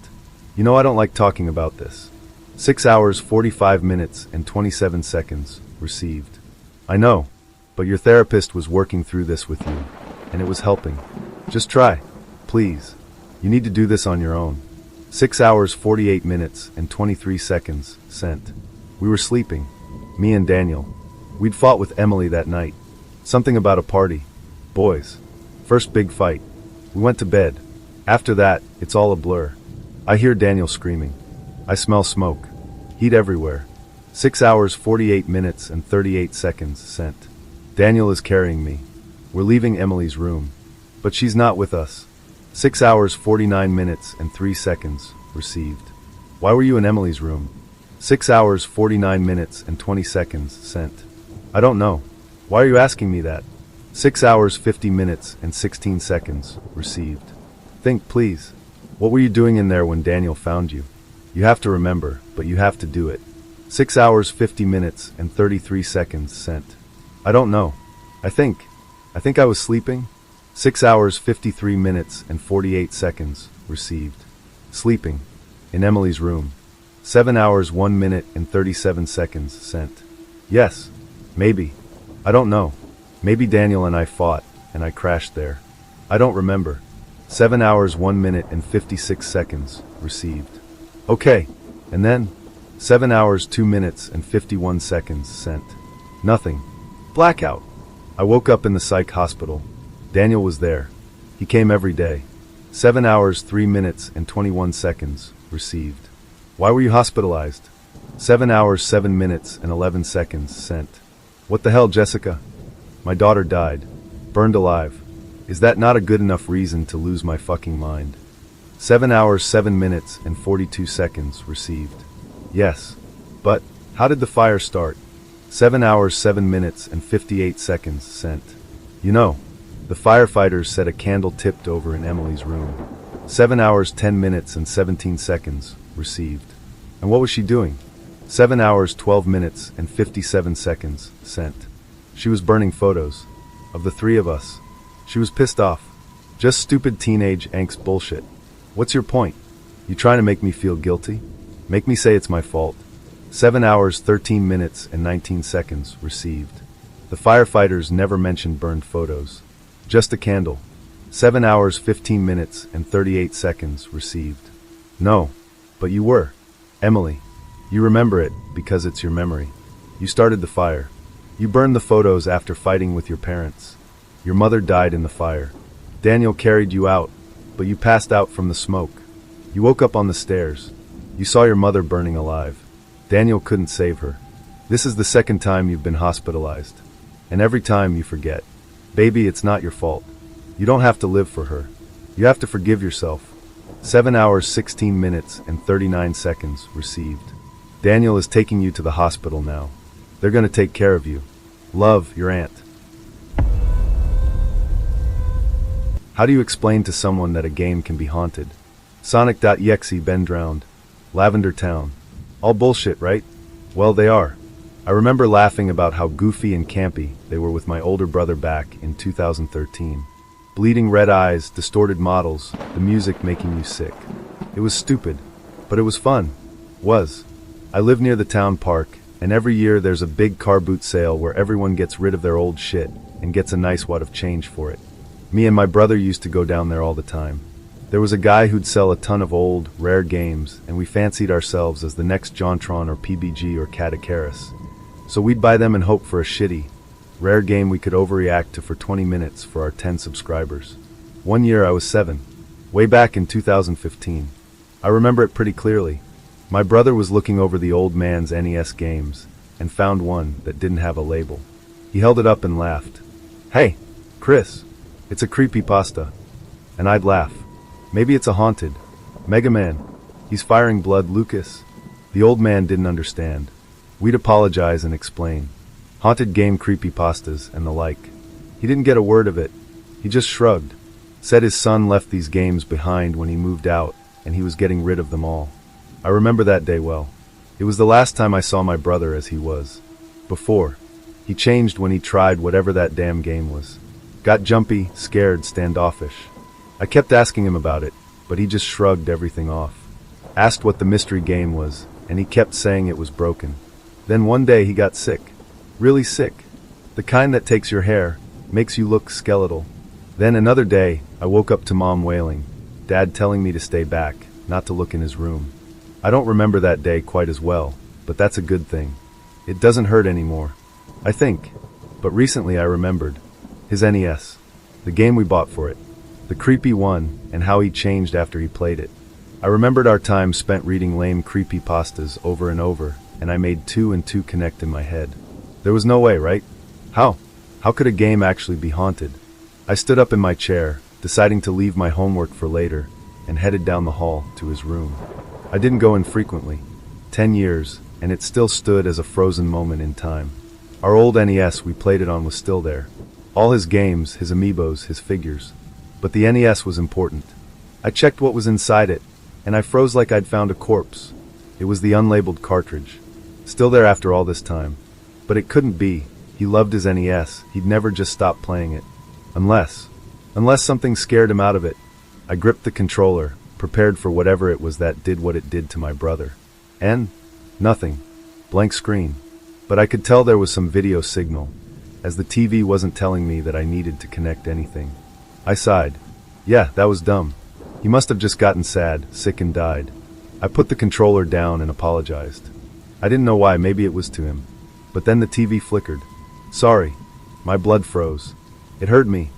[SPEAKER 1] You know I don't like talking about this. 6 hours 45 minutes and 27 seconds received. I know, but your therapist was working through this with you, and it was helping. Just try, please. You need to do this on your own. 6 hours 48 minutes and 23 seconds sent. We were sleeping, me and Daniel. We'd fought with Emily that night. Something about a party. Boys. First big fight. We went to bed. After that, it's all a blur. I hear Daniel screaming. I smell smoke. Heat everywhere. 6 hours 48 minutes and 38 seconds sent. Daniel is carrying me. We're leaving Emily's room. But she's not with us. 6 hours 49 minutes and 3 seconds received. Why were you in Emily's room? 6 hours 49 minutes and 20 seconds sent. I don't know. Why are you asking me that? 6 hours 50 minutes and 16 seconds received. Think, please. What were you doing in there when Daniel found you? You have to remember, but you have to do it. 6 hours 50 minutes and 33 seconds sent. I don't know. I think I was sleeping. 6 hours 53 minutes and 48 seconds received. Sleeping. In Emily's room. 7 hours 1 minute and 37 seconds sent. Yes. Maybe. I don't know. Maybe Daniel and I fought, and I crashed there. I don't remember. 7 hours 1 minute and 56 seconds received. Okay. And then? 7 hours 2 minutes and 51 seconds sent. Nothing. Blackout. I woke up in the psych hospital. Daniel was there. He came every day. 7 hours 3 minutes and 21 seconds received. Why were you hospitalized? 7 hours 7 minutes and 11 seconds sent. What the hell, Jessica? My daughter died. Burned alive. Is that not a good enough reason to lose my fucking mind? 7 hours 7 minutes and 42 seconds received. Yes. But, how did the fire start? 7 hours 7 minutes and 58 seconds sent. You know, the firefighters said a candle tipped over in Emily's room. 7 hours 10 minutes and 17 seconds received. And what was she doing? 7 hours 12 minutes and 57 seconds sent. She was burning photos. Of the three of us. She was pissed off. Just stupid teenage angst bullshit. What's your point? You trying to make me feel guilty? Make me say it's my fault. 7 hours 13 minutes and 19 seconds received. The firefighters never mentioned burned photos. Just a candle. 7 hours 15 minutes and 38 seconds received. No, but you were. Emily. You remember it because it's your memory. You started the fire. You burned the photos after fighting with your parents. Your mother died in the fire. Daniel carried you out, but you passed out from the smoke. You woke up on the stairs. You saw your mother burning alive. Daniel couldn't save her. This is the second time you've been hospitalized. And every time you forget. Baby, it's not your fault. You don't have to live for her. You have to forgive yourself. 7 hours 16 minutes and 39 seconds received. Daniel is taking you to the hospital now. They're going to take care of you. Love, your aunt. How do you explain to someone that a game can be haunted? Sonic.exe been drowned. Lavender Town. All bullshit, right? Well, they are. I remember laughing about how goofy and campy they were with my older brother back in 2013. Bleeding red eyes, distorted models, the music making you sick. It was stupid, but it was fun. Was. I live near the town park, and every year there's a big car boot sale where everyone gets rid of their old shit and gets a nice wad of change for it. Me and my brother used to go down there all the time. There was a guy who'd sell a ton of old, rare games, and we fancied ourselves as the next Jontron or PBG or Catacaris. So we'd buy them and hope for a shitty, rare game we could overreact to for 20 minutes for our 10 subscribers. One year I was 7. Way back in 2015. I remember it pretty clearly. My brother was looking over the old man's NES games and found one that didn't have a label. He held it up and laughed. Hey, Chris, it's a creepypasta. And I'd laugh. Maybe it's a haunted. Mega Man. He's firing blood, Lucas. The old man didn't understand. We'd apologize and explain. Haunted game creepypastas and the like. He didn't get a word of it. He just shrugged. Said his son left these games behind when he moved out, and he was getting rid of them all. I remember that day well. It was the last time I saw my brother as he was. Before. He changed when he tried whatever that damn game was. Got jumpy, scared, standoffish. I kept asking him about it, but he just shrugged everything off. Asked what the mystery game was, and he kept saying it was broken. Then one day he got sick. Really sick. The kind that takes your hair, makes you look skeletal. Then another day, I woke up to Mom wailing, Dad telling me to stay back, not to look in his room. I don't remember that day quite as well, but that's a good thing. It doesn't hurt anymore, I think. But recently I remembered. His NES. The game we bought for it. The creepy one, and how he changed after he played it. I remembered our time spent reading lame creepypastas over and over, and I made 2 and 2 connect in my head. There was no way, right? How? How could a game actually be haunted? I stood up in my chair, deciding to leave my homework for later, and headed down the hall to his room. I didn't go in frequently. 10 years, and it still stood as a frozen moment in time. Our old NES we played it on was still there. All his games, his amiibos, his figures. But the NES was important. I checked what was inside it, and I froze like I'd found a corpse. It was the unlabeled cartridge. Still there after all this time. But it couldn't be. He loved his NES. He'd never just stop playing it. Unless something scared him out of it. I gripped the controller, prepared for whatever it was that did what it did to my brother. And nothing. Blank screen. But I could tell there was some video signal, as the TV wasn't telling me that I needed to connect anything. I sighed. Yeah, that was dumb. He must have just gotten sad, sick and died. I put the controller down and apologized. I didn't know why, maybe it was to him. But then the TV flickered. Sorry. My blood froze. It hurt me.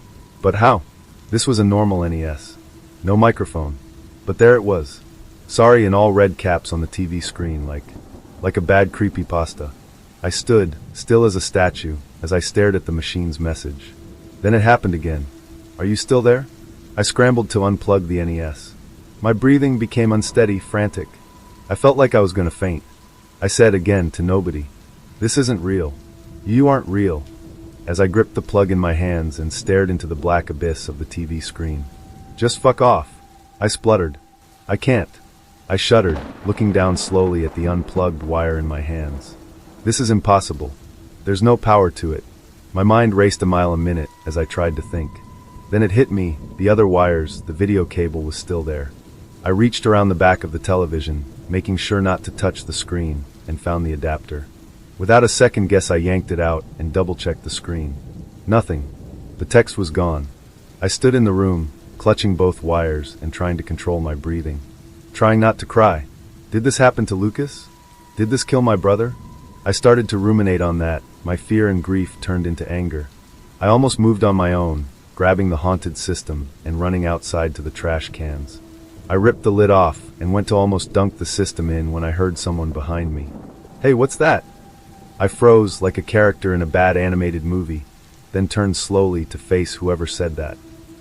[SPEAKER 1] But how? This was a normal NES. No microphone. But there it was. Sorry in all red caps on the TV screen, like a bad creepypasta. I stood, still as a statue, as I stared at the machine's message. Then it happened again. Are you still there? I scrambled to unplug the NES. My breathing became unsteady, frantic. I felt like I was going to faint. I said again to nobody, "This isn't real. You aren't real," as I gripped the plug in my hands and stared into the black abyss of the TV screen. "Just fuck off," I spluttered. "I can't." I shuddered, looking down slowly at the unplugged wire in my hands. This is impossible. There's no power to it. My mind raced a mile a minute as I tried to think. Then it hit me, the other wires, the video cable was still there. I reached around the back of the television, making sure not to touch the screen, and found the adapter. Without a second guess, I yanked it out and double-checked the screen. Nothing. The text was gone. I stood in the room, clutching both wires and trying to control my breathing. Trying not to cry. Did this happen to Lucas? Did this kill my brother? I started to ruminate on that. My fear and grief turned into anger. I almost moved on my own, grabbing the haunted system and running outside to the trash cans. I ripped the lid off and went to almost dunk the system in when I heard someone behind me. "Hey, what's that?" I froze like a character in a bad animated movie, then turned slowly to face whoever said that.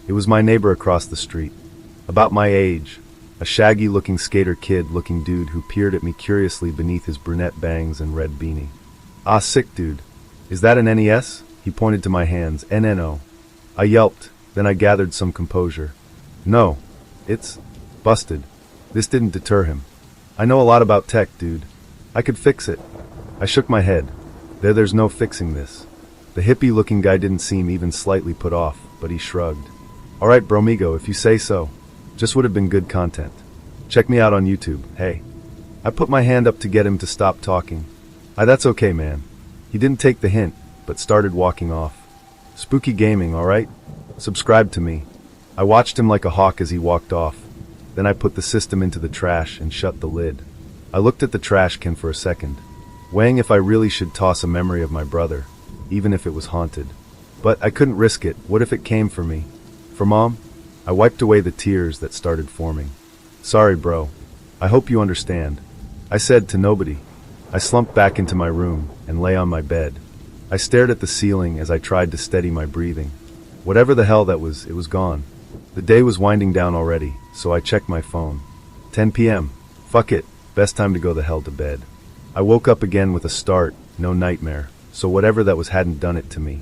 [SPEAKER 1] It was my neighbor across the street. About my age, a shaggy-looking skater kid-looking dude who peered at me curiously beneath his brunette bangs and red beanie. "Ah, sick dude. Is that an NES?" He pointed to my hands. "NNO." I yelped, then I gathered some composure. "No. It's busted." This didn't deter him. "I know a lot about tech, dude. I could fix it." I shook my head. There's no fixing this. The hippie-looking guy didn't seem even slightly put off, but he shrugged. "All right, bromigo, if you say so. Just would have been good content. Check me out on YouTube, hey." I put my hand up to get him to stop talking. That's okay, man." He didn't take the hint, but started walking off. Spooky gaming, all right? Subscribe to me. I watched him like a hawk as he walked off. Then I put the system into the trash and shut the lid. I looked at the trash can for a second, weighing if I really should toss a memory of my brother, even if it was haunted. But I couldn't risk it. What if it came for me? For Mom? I wiped away the tears that started forming. "Sorry, bro. I hope you understand," I said to nobody. I slumped back into my room and lay on my bed. I stared at the ceiling as I tried to steady my breathing. Whatever the hell that was, it was gone. The day was winding down already, so I checked my phone. 10 p.m. Fuck it. best time to go the hell to bed. I woke up again with a start, no nightmare, so whatever that was hadn't done it to me.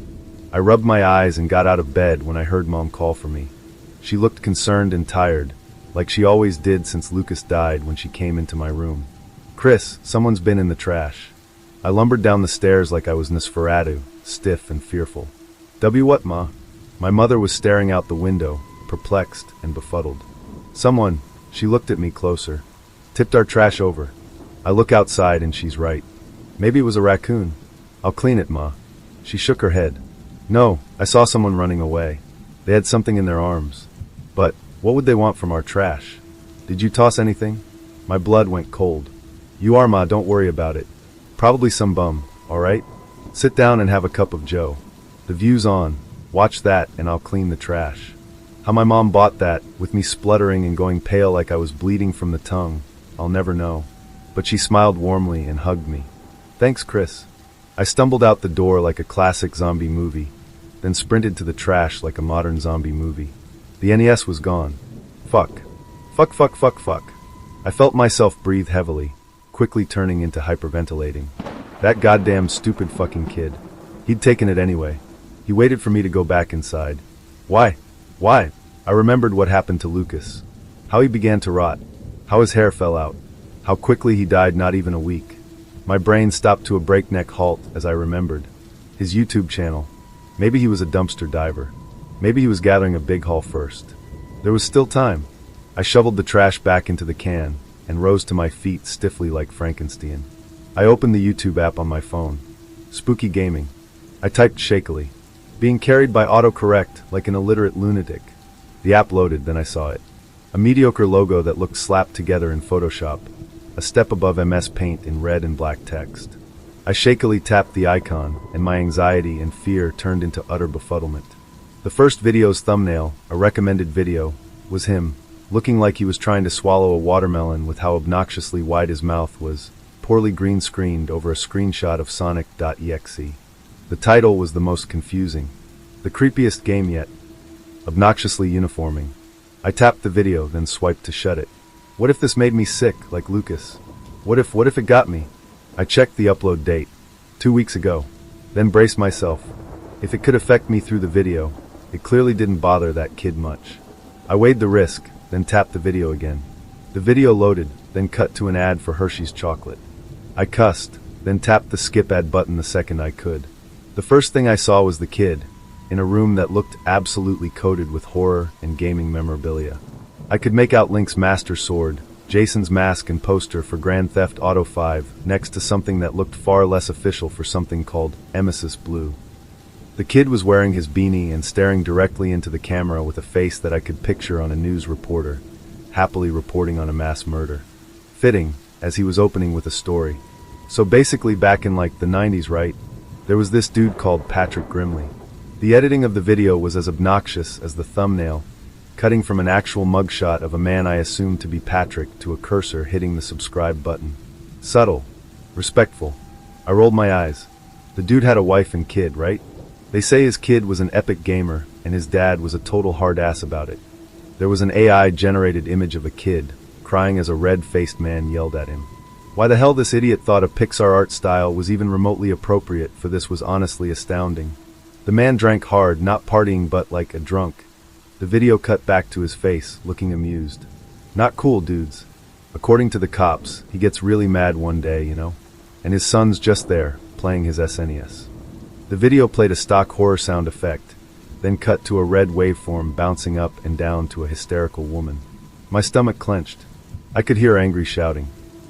[SPEAKER 1] I rubbed my eyes and got out of bed when I heard Mom call for me. She looked concerned and tired, like she always did since Lucas died when she came into my room. "Chris, someone's been in the trash." I lumbered down the stairs like I was Nosferatu, stiff and fearful. What, Ma?" My mother was staring out the window, perplexed and befuddled. "Someone," she looked at me closer, "tipped our trash over." I look outside and she's right. "Maybe it was a raccoon." "I'll clean it, Ma." She shook her head. "No, I saw someone running away. They had something in their arms. But what would they want from our trash? Did you toss anything?" My blood went cold. "You are, Ma, don't worry about it. Probably some bum, all right? Sit down and have a cup of joe. The view's on. Watch that and I'll clean the trash." How my mom bought that, with me spluttering and going pale like I was bleeding from the tongue, I'll never know. But she smiled warmly and hugged me. "Thanks, Chris." I stumbled out the door like a classic zombie movie, then sprinted to the trash like a modern zombie movie. The NES was gone. Fuck. Fuck, fuck, fuck, fuck. I felt myself breathe heavily, quickly turning into hyperventilating. That goddamn stupid fucking kid. He'd taken it anyway. He waited for me to go back inside. Why? Why? I remembered what happened to Lucas. How he began to rot. How his hair fell out. How quickly he died not even a week. My brain stopped to a breakneck halt as I remembered. His YouTube channel. Maybe he was a dumpster diver. Maybe he was gathering a big haul first. There was still time. I shoveled the trash back into the can and rose to my feet stiffly like Frankenstein. I opened the YouTube app on my phone. Spooky Gaming. I typed shakily, being carried by autocorrect like an illiterate lunatic. The app loaded, then I saw it. A mediocre logo that looked slapped together in Photoshop, a step above MS Paint in red and black text. I shakily tapped the icon, and my anxiety and fear turned into utter befuddlement. The first video's thumbnail, a recommended video, was him, looking like he was trying to swallow a watermelon with how obnoxiously wide his mouth was, poorly green-screened over a screenshot of Sonic.exe. The title was the most confusing. The creepiest game yet. Obnoxiously uniforming. I tapped the video, then swiped to shut it. What if this made me sick, like Lucas? What if it got me? I checked the upload date. 2 weeks ago. Then braced myself. If it could affect me through the video, it clearly didn't bother that kid much. I weighed the risk, then tapped the video again. The video loaded, then cut to an ad for Hershey's chocolate. I cussed, then tapped the skip ad button the second I could. The first thing I saw was the kid, in a room that looked absolutely coated with horror and gaming memorabilia. I could make out Link's Master Sword, Jason's mask and poster for Grand Theft Auto 5, next to something that looked far less official for something called Emesis Blue. The kid was wearing his beanie and staring directly into the camera with a face that I could picture on a news reporter, happily reporting on a mass murder. Fitting, as he was opening with a story. So basically back in like the 90s, right? There was this dude called Patrick Grimley. The editing of the video was as obnoxious as the thumbnail, cutting from an actual mugshot of a man I assumed to be Patrick to a cursor hitting the subscribe button. Subtle. Respectful. I rolled my eyes. The dude had a wife and kid, right? They say his kid was an epic gamer, and his dad was a total hard ass about it. There was an AI-generated image of a kid, crying as a red-faced man yelled at him. Why the hell this idiot thought a Pixar art style was even remotely appropriate for this was honestly astounding. The man drank hard, not partying but like a drunk. The video cut back to his face, looking amused. Not cool, dudes. According to the cops, he gets really mad one day, you know? And his son's just there, playing his SNES. The video played a stock horror sound effect, then cut to a red waveform bouncing up and down to a hysterical woman. My stomach clenched. I could hear angry shouting,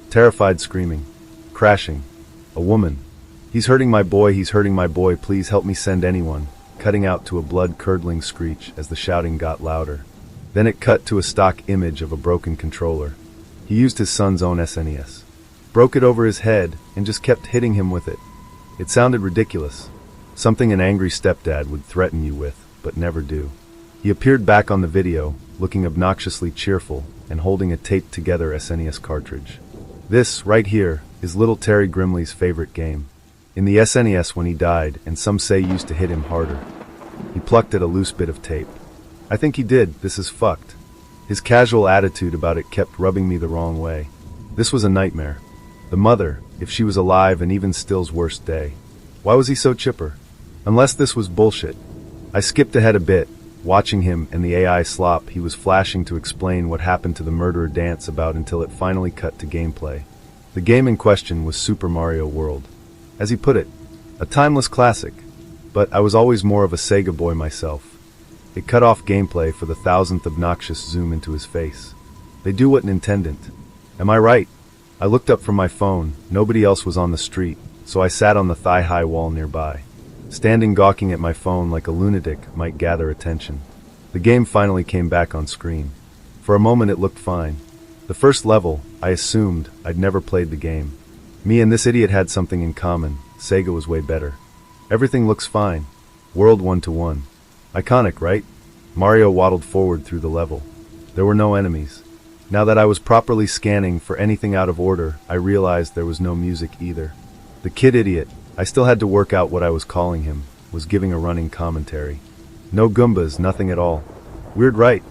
[SPEAKER 1] terrified screaming, crashing. A woman. He's hurting my boy, please help me send anyone, cutting out to a blood-curdling screech as the shouting got louder. Then it cut to a stock image of a broken controller. He used his son's own SNES. Broke it over his head and just kept hitting him with it. It sounded ridiculous. Something an angry stepdad would threaten you with, but never do. He appeared back on the video, looking obnoxiously cheerful and holding a taped-together SNES cartridge. This, right here, is little Terry Grimley's favorite game. In the SNES when he died, and some say used to hit him harder. He plucked at a loose bit of tape. I think he did, this is fucked. His casual attitude about it kept rubbing me the wrong way. This was a nightmare. The mother, if she was alive, and even Still's worst day. Why was he so chipper? Unless this was bullshit. I skipped ahead a bit, watching him and the AI slop he was flashing to explain what happened to the murderer dance about until it finally cut to gameplay. The game in question was Super Mario World. As he put it, a timeless classic, but I was always more of a Sega boy myself. It cut off gameplay for the 1000th obnoxious zoom into his face. They do what Nintendo. Am I right? I looked up from my phone. Nobody else was on the street, so I sat on the thigh-high wall nearby. Standing gawking at my phone like a lunatic might gather attention. The game finally came back on screen. For a moment it looked fine. The first level, I assumed I'd never played the game. Me and this idiot had something in common. Sega was way better. Everything looks fine. World 1-to-1. Iconic, right? Mario waddled forward through the level. There were no enemies. Now that I was properly scanning for anything out of order, I realized there was no music either. The kid idiot, I still had to work out what I was calling him, was giving a running commentary. No Goombas, nothing at all. Weird, right?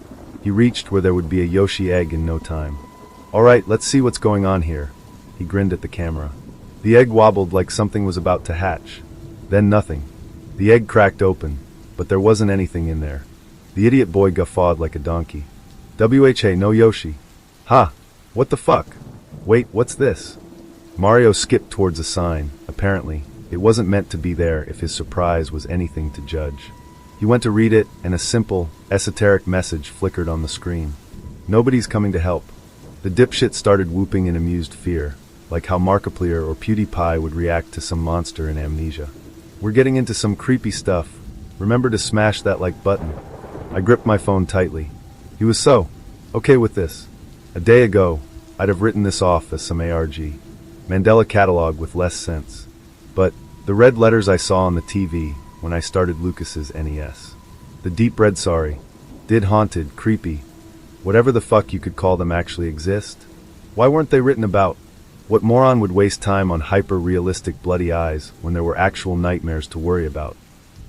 [SPEAKER 1] He reached where there would be a Yoshi egg in no time. Alright, let's see what's going on here. He grinned at the camera. The egg wobbled like something was about to hatch. Then nothing. The egg cracked open, but there wasn't anything in there. The idiot boy guffawed like a donkey. WHA, no Yoshi. Ha! What the fuck? Wait, what's this? Mario skipped towards a sign. Apparently, it wasn't meant to be there if his surprise was anything to judge. He went to read it, and a simple, esoteric message flickered on the screen. Nobody's coming to help. The dipshit started whooping in amused fear, like how Markiplier or PewDiePie would react to some monster in Amnesia. We're getting into some creepy stuff. Remember to smash that like button. I gripped my phone tightly. He was so okay with this. A day ago, I'd have written this off as some ARG. Mandela catalog with less sense. But the red letters I saw on the TV when I started Lucas's NES. The deep red sorry. Did haunted, creepy, whatever the fuck you could call them actually exist? Why weren't they written about? What moron would waste time on hyper-realistic bloody eyes when there were actual nightmares to worry about?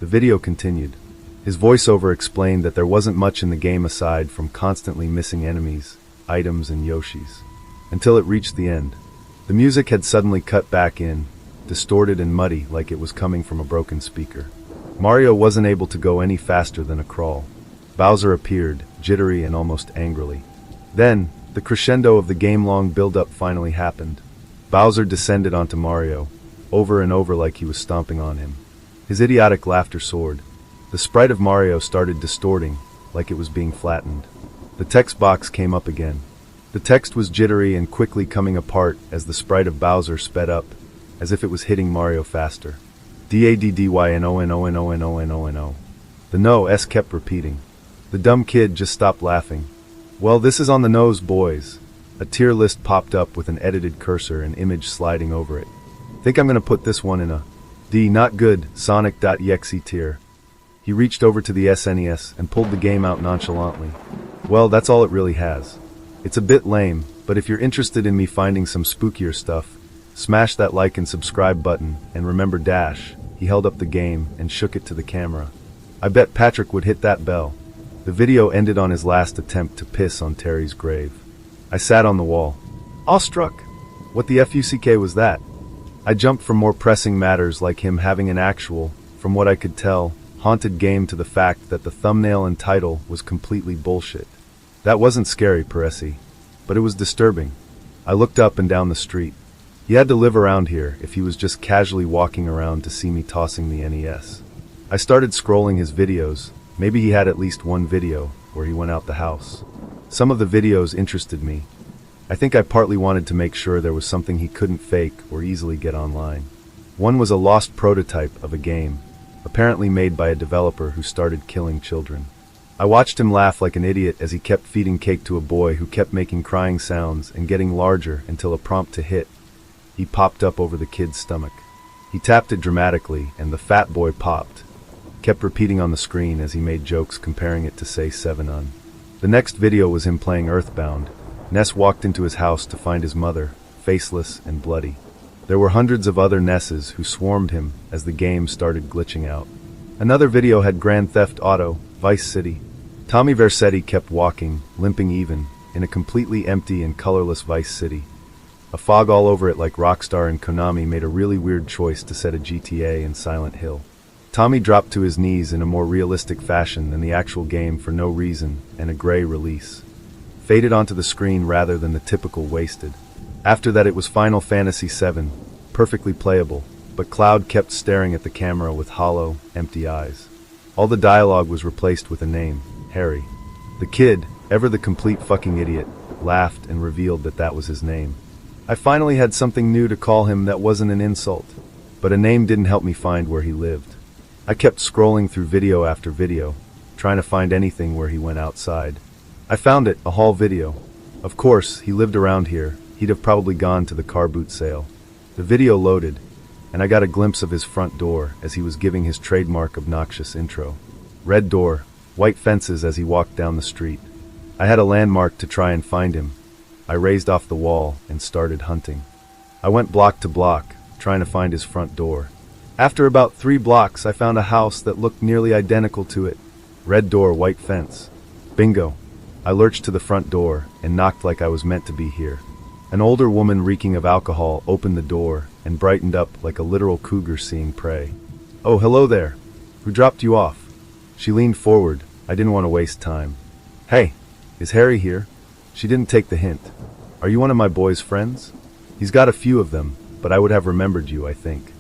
[SPEAKER 1] The video continued. His voiceover explained that there wasn't much in the game aside from constantly missing enemies, items, and Yoshis. Until it reached the end. The music had suddenly cut back in, distorted and muddy like it was coming from a broken speaker. Mario wasn't able to go any faster than a crawl. Bowser appeared, jittery and almost angrily. Then, the crescendo of the game-long build-up finally happened. Bowser descended onto Mario, over and over like he was stomping on him. His idiotic laughter soared. The sprite of Mario started distorting, like it was being flattened. The text box came up again. The text was jittery and quickly coming apart as the sprite of Bowser sped up, as if it was hitting Mario faster. DADDYNONONONONONO. The no S kept repeating. The dumb kid just stopped laughing. Well, this is on the nose, boys. A tier list popped up with an edited cursor and image sliding over it. Think I'm gonna put this one in a D not good Sonic.exe tier. He reached over to the SNES and pulled the game out nonchalantly. Well, that's all it really has. It's a bit lame, but if you're interested in me finding some spookier stuff, smash that like and subscribe button, and remember dash. He held up the game and shook it to the camera. I bet Patrick would hit that bell. The video ended on his last attempt to piss on Terry's grave. I sat on the wall, awestruck. What the FUCK was that? I jumped from more pressing matters like him having an actual, from what I could tell, haunted game to the fact that the thumbnail and title was completely bullshit. That wasn't scary, Peresi, but it was disturbing. I looked up and down the street. He had to live around here if he was just casually walking around to see me tossing the NES. I started scrolling his videos. Maybe he had at least one video where he went out the house. Some of the videos interested me. I think I partly wanted to make sure there was something he couldn't fake or easily get online. One was a lost prototype of a game, apparently made by a developer who started killing children. I watched him laugh like an idiot as he kept feeding cake to a boy who kept making crying sounds and getting larger until a prompt to hit. He popped up over the kid's stomach. He tapped it dramatically and the fat boy popped. Kept repeating on the screen as he made jokes comparing it to say 7-Un. The next video was him playing Earthbound. Ness walked into his house to find his mother, faceless and bloody. There were hundreds of other Nesses who swarmed him as the game started glitching out. Another video had Grand Theft Auto, Vice City. Tommy Vercetti kept walking, limping even, in a completely empty and colorless Vice City. A fog all over it like Rockstar and Konami made a really weird choice to set a GTA in Silent Hill. Tommy dropped to his knees in a more realistic fashion than the actual game for no reason, and a gray release faded onto the screen rather than the typical wasted. After that it was Final Fantasy VII, perfectly playable, but Cloud kept staring at the camera with hollow, empty eyes. All the dialogue was replaced with a name, Harry. The kid, ever the complete fucking idiot, laughed and revealed that that was his name. I finally had something new to call him that wasn't an insult, but a name didn't help me find where he lived. I kept scrolling through video after video, trying to find anything where he went outside. I found it, a haul video. Of course, he lived around here. He'd have probably gone to the car boot sale. The video loaded, and I got a glimpse of his front door as he was giving his trademark obnoxious intro. Red door, white fences as he walked down the street. I had a landmark to try and find him. I raised off the wall and started hunting. I went block to block, trying to find his front door. After about 3 blocks, I found a house that looked nearly identical to it. Red door, white fence. Bingo. I lurched to the front door and knocked like I was meant to be here. An older woman reeking of alcohol opened the door and brightened up like a literal cougar seeing prey. "Oh, hello there. Who dropped you off?" She leaned forward. I didn't want to waste time. "Hey, is Harry here?" She didn't take the hint. "Are you one of my boy's friends?" "He's got a few of them, but I would have remembered you, I think."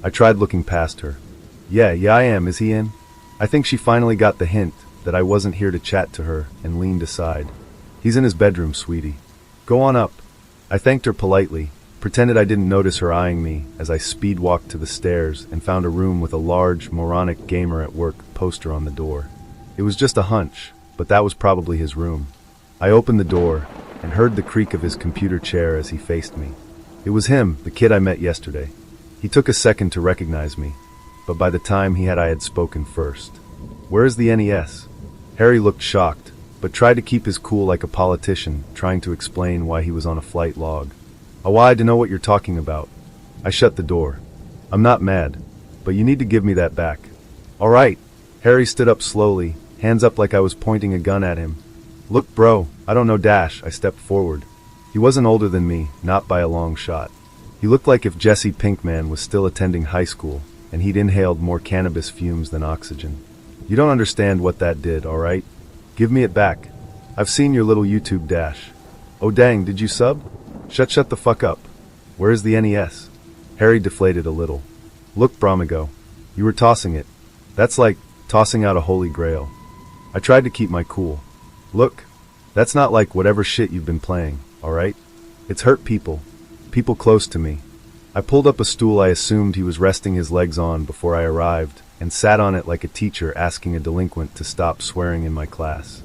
[SPEAKER 1] I tried looking past her. Yeah, I am. Is he in?" I think she finally got the hint that I wasn't here to chat to her and leaned aside. "He's in his bedroom, sweetie. Go on up." I thanked her politely, pretended I didn't notice her eyeing me as I speed walked to the stairs and found a room with a large, moronic gamer at work poster on the door. It was just a hunch, but that was probably his room. I opened the door and heard the creak of his computer chair as he faced me. It was him, the kid I met yesterday. He took a second to recognize me, but by the time I had spoken first. "Where is the NES?" Harry looked shocked, but tried to keep his cool like a politician, trying to explain why he was on a flight log. "Oh, I know what you're talking about." I shut the door. "I'm not mad, but you need to give me that back." "All right." Harry stood up slowly, hands up like I was pointing a gun at him. "Look, bro, I don't know Dash." I stepped forward. He wasn't older than me, not by a long shot. He looked like if Jesse Pinkman was still attending high school, and he'd inhaled more cannabis fumes than oxygen. "You don't understand what that did, all right? Give me it back. I've seen your little YouTube Dash." "Oh dang, did you sub?" Shut the fuck up. Where is the NES?" Harry deflated a little. "Look, Bramigo, you were tossing it. That's like tossing out a holy grail." I tried to keep my cool. "Look, that's not like whatever shit you've been playing, all right? It's hurt people close to me." I pulled up a stool I assumed he was resting his legs on before I arrived, and sat on it like a teacher asking a delinquent to stop swearing in my class.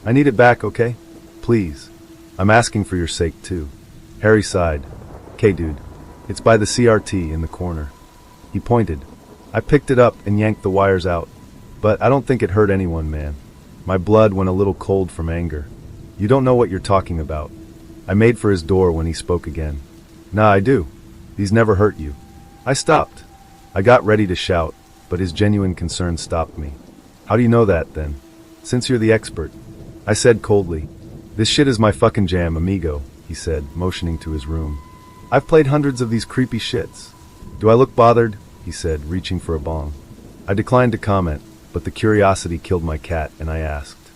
[SPEAKER 1] "I need it back, okay? Please. I'm asking for your sake, too." Harry sighed. "'Kay, dude. It's by the CRT in the corner." He pointed. I picked it up and yanked the wires out. But I don't think it hurt anyone, man. My blood went a little cold from anger. "You don't know what you're talking about." I made for his door when he spoke again. "Nah, I do. These never hurt you." I stopped. I got ready to shout, but his genuine concern stopped me. "How do you know that, then? Since you're the expert." I said coldly. "This shit is my fucking jam, amigo," he said, motioning to his room. "I've played hundreds of these creepy shits." "Do I look bothered?" he said, reaching for a bong. I declined to comment, but the curiosity killed my cat, and I asked,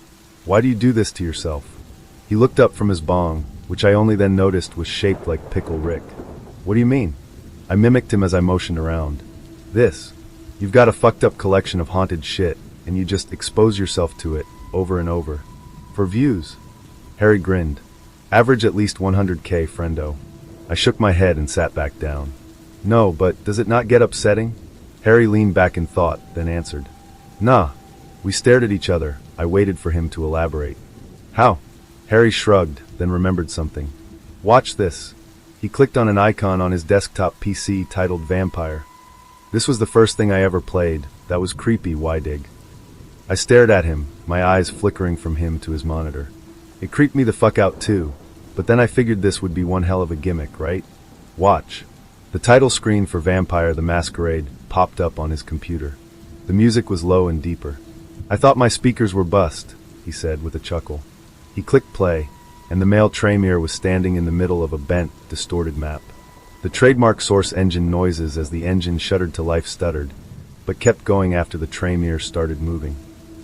[SPEAKER 1] "Why do you do this to yourself?" He looked up from his bong, which I only then noticed was shaped like Pickle Rick. "What do you mean?" I mimicked him as I motioned around. "This. You've got a fucked up collection of haunted shit, and you just expose yourself to it, over and over. For views." Harry grinned. "Average at least 100K, friendo." I shook my head and sat back down. "No, but does it not get upsetting?" Harry leaned back in thought, then answered. "Nah." We stared at each other. I waited for him to elaborate. "How?" Harry shrugged, then remembered something. "Watch this." He clicked on an icon on his desktop PC titled Vampire. This was the first thing I ever played. That was creepy, why dig? I stared at him, my eyes flickering from him to his monitor. It creeped me the fuck out too, but then I figured this would be one hell of a gimmick, right? Watch. The title screen for Vampire the Masquerade popped up on his computer. The music was low and deeper. "I thought my speakers were bust," he said with a chuckle. He clicked play, and the male Tremere was standing in the middle of a bent, distorted map. The trademark source engine noises as the engine shuddered to life stuttered, but kept going after the Tremere started moving.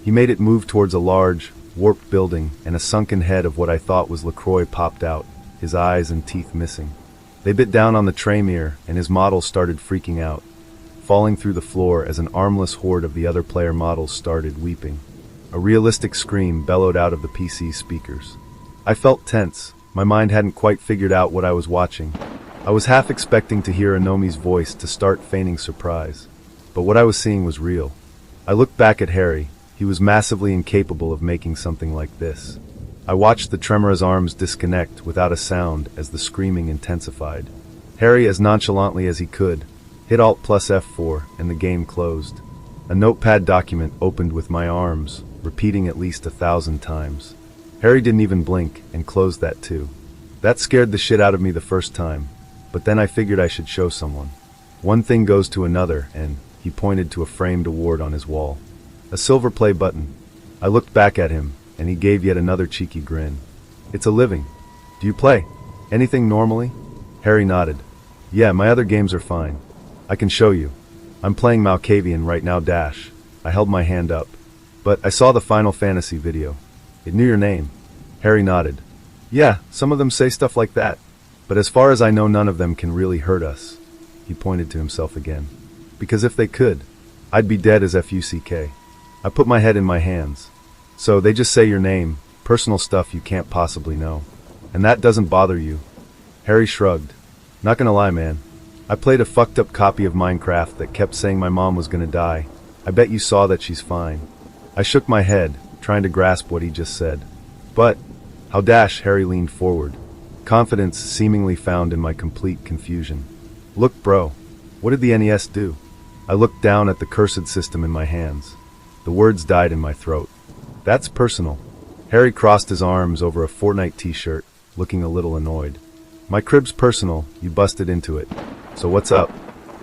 [SPEAKER 1] He made it move towards a large, warped building, and a sunken head of what I thought was LaCroix popped out, his eyes and teeth missing. They bit down on the Tremere, and his model started freaking out, falling through the floor as an armless horde of the other player models started weeping. A realistic scream bellowed out of the PC speakers. I felt tense. My mind hadn't quite figured out what I was watching. I was half expecting to hear Anomi's voice to start feigning surprise. But what I was seeing was real. I looked back at Harry. He was massively incapable of making something like this. I watched the Tremor's arms disconnect without a sound as the screaming intensified. Harry, as nonchalantly as he could, hit Alt plus F4 and the game closed. A notepad document opened with my arms, repeating at least 1,000 times. Harry didn't even blink and closed that too. That scared the shit out of me the first time, but then I figured I should show someone. One thing goes to another, and he pointed to a framed award on his wall. A silver play button. I looked back at him, and he gave yet another cheeky grin. It's a living. Do you play anything normally? Harry nodded. Yeah, my other games are fine. I can show you. I'm playing Malkavian right now dash. I held my hand up. But I saw the Final Fantasy video. It knew your name. Harry nodded. Yeah, some of them say stuff like that. But as far as I know, none of them can really hurt us. He pointed to himself again. Because if they could, I'd be dead as FUCK. I put my head in my hands. So they just say your name, personal stuff you can't possibly know. And that doesn't bother you. Harry shrugged. Not gonna lie, man. I played a fucked up copy of Minecraft that kept saying my mom was gonna die. I bet you saw that she's fine. I shook my head, trying to grasp what he just said. But, how dash, Harry leaned forward. Confidence seemingly found in my complete confusion. Look, bro. What did the NES do? I looked down at the cursed system in my hands. The words died in my throat. That's personal. Harry crossed his arms over a Fortnite t-shirt, looking a little annoyed. My crib's personal, you busted into it. So what's up?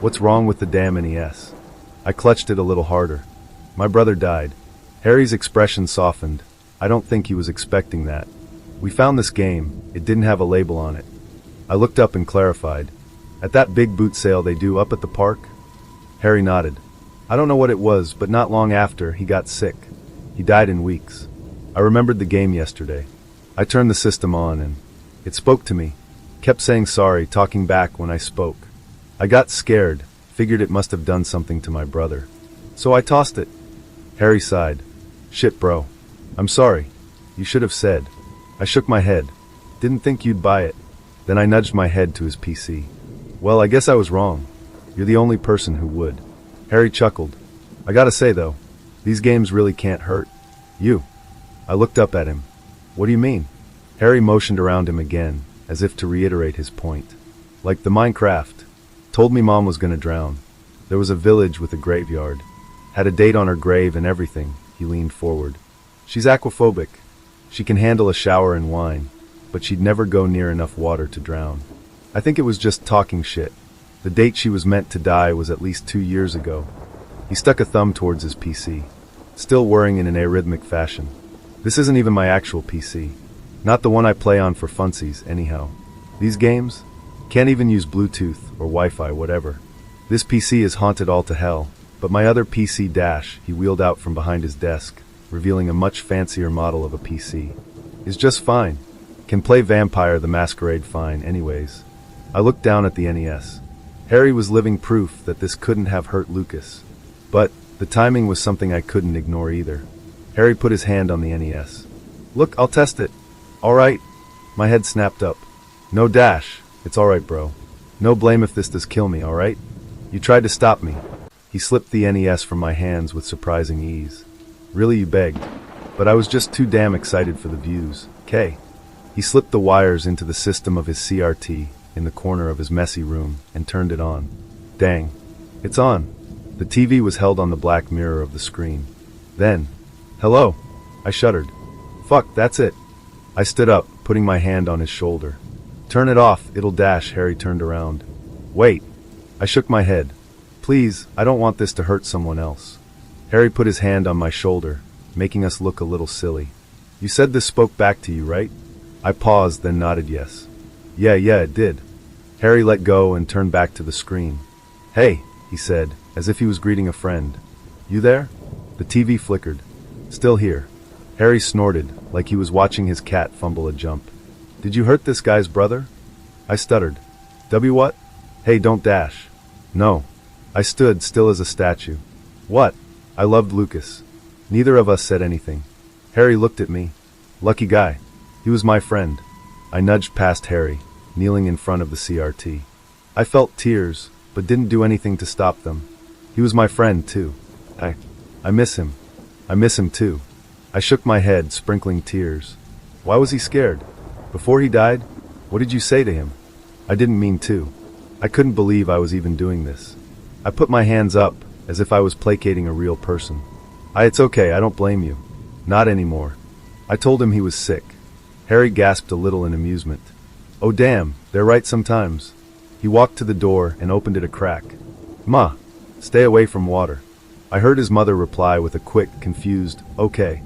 [SPEAKER 1] What's wrong with the damn NES? I clutched it a little harder. My brother died. Harry's expression softened. I don't think he was expecting that. We found this game. It didn't have a label on it. I looked up and clarified. At that big boot sale they do up at the park? Harry nodded. I don't know what it was, but not long after, he got sick. He died in weeks. I remembered the game yesterday. I turned the system on and it spoke to me. Kept saying sorry, talking back when I spoke. I got scared, figured it must have done something to my brother. So I tossed it. Harry sighed. Shit, bro. I'm sorry. You should have said. I shook my head. Didn't think you'd buy it. Then I nudged my head to his PC. Well, I guess I was wrong. You're the only person who would. Harry chuckled. I gotta say though, these games really can't hurt. You. I looked up at him. What do you mean? Harry motioned around him again, as if to reiterate his point. Like the Minecraft. Told me mom was gonna drown. There was a village with a graveyard. Had a date on her grave and everything. He leaned forward. She's aquaphobic. She can handle a shower and wine, but she'd never go near enough water to drown. I think it was just talking shit. The date she was meant to die was at least 2 years ago. He stuck a thumb towards his PC, still whirring in an arrhythmic fashion. This isn't even my actual PC. Not the one I play on for funsies, anyhow. These games? Can't even use Bluetooth or Wi-Fi, whatever. This PC is haunted all to hell, but my other PC dash, he wheeled out from behind his desk, revealing a much fancier model of a PC, is just fine. Can play Vampire the Masquerade fine anyways. I looked down at the NES. Harry was living proof that this couldn't have hurt Lucas. But the timing was something I couldn't ignore either. Harry put his hand on the NES. Look, I'll test it. Alright. My head snapped up. No dash. It's alright, bro. No blame if this does kill me, alright? You tried to stop me. He slipped the NES from my hands with surprising ease. Really, you begged. But I was just too damn excited for the views. K. He slipped the wires into the system of his CRT in the corner of his messy room and turned it on. Dang. It's on. The TV was held on the black mirror of the screen. Then, hello. I shuddered. Fuck, that's it. I stood up, putting my hand on his shoulder. Turn it off, it'll dash. Harry turned around. Wait. I shook my head. Please, I don't want this to hurt someone else. Harry put his hand on my shoulder, making us look a little silly. You said this spoke back to you, right? I paused, then nodded yes. Yeah, it did. Harry let go and turned back to the screen. Hey, he said, as if he was greeting a friend. You there? The TV flickered. Still here. Harry snorted, like he was watching his cat fumble a jump. Did you hurt this guy's brother? I stuttered. W what? Hey, don't dash. No. I stood still as a statue. What? I loved Lucas. Neither of us said anything. Harry looked at me. Lucky guy. He was my friend. I nudged past Harry, kneeling in front of the CRT. I felt tears, but didn't do anything to stop them. He was my friend, too. I miss him. I miss him, too. I shook my head, sprinkling tears. Why was he scared? Before he died? What did you say to him? I didn't mean to. I couldn't believe I was even doing this. I put my hands up, as if I was placating a real person. It's okay, I don't blame you. Not anymore. I told him he was sick. Harry gasped a little in amusement. Oh damn, they're right sometimes. He walked to the door and opened it a crack. Ma, stay away from water. I heard his mother reply with a quick, confused, okay.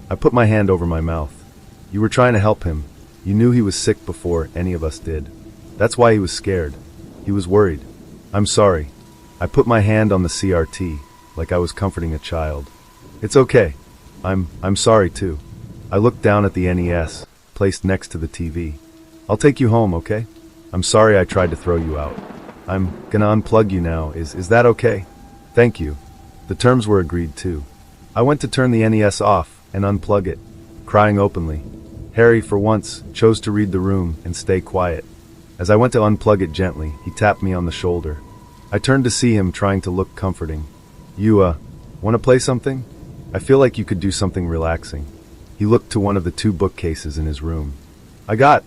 [SPEAKER 1] I put my hand over my mouth. You were trying to help him. You knew he was sick before any of us did. That's why he was scared. He was worried. I'm sorry. I put my hand on the CRT, like I was comforting a child. It's okay. I'm sorry too. I looked down at the NES, placed next to the TV. I'll take you home, okay? I'm sorry I tried to throw you out. I'm gonna unplug you now, is that okay? Thank you. The terms were agreed to. I went to turn the NES off and unplug it, crying openly. Harry, for once, chose to read the room and stay quiet. As I went to unplug it gently, he tapped me on the shoulder. I turned to see him, trying to look comforting. You, wanna play something? I feel like you could do something relaxing. He looked to one of the 2 bookcases in his room. I got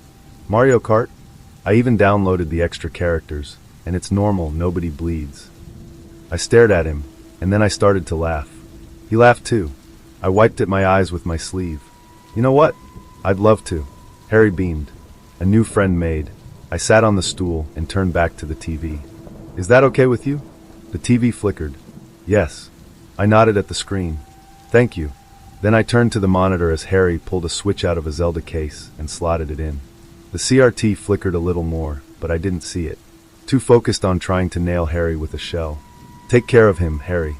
[SPEAKER 1] Mario Kart. I even downloaded the extra characters, and it's normal, nobody bleeds. I stared at him, and then I started to laugh. He laughed too. I wiped at my eyes with my sleeve. You know what? I'd love to. Harry beamed. A new friend made. I sat on the stool and turned back to the TV. Is that okay with you? The TV flickered. Yes. I nodded at the screen. Thank you. Then I turned to the monitor as Harry pulled a switch out of a Zelda case and slotted it in. The CRT flickered a little more, but I didn't see it. Too focused on trying to nail Harry with a shell. Take care of him, Harry.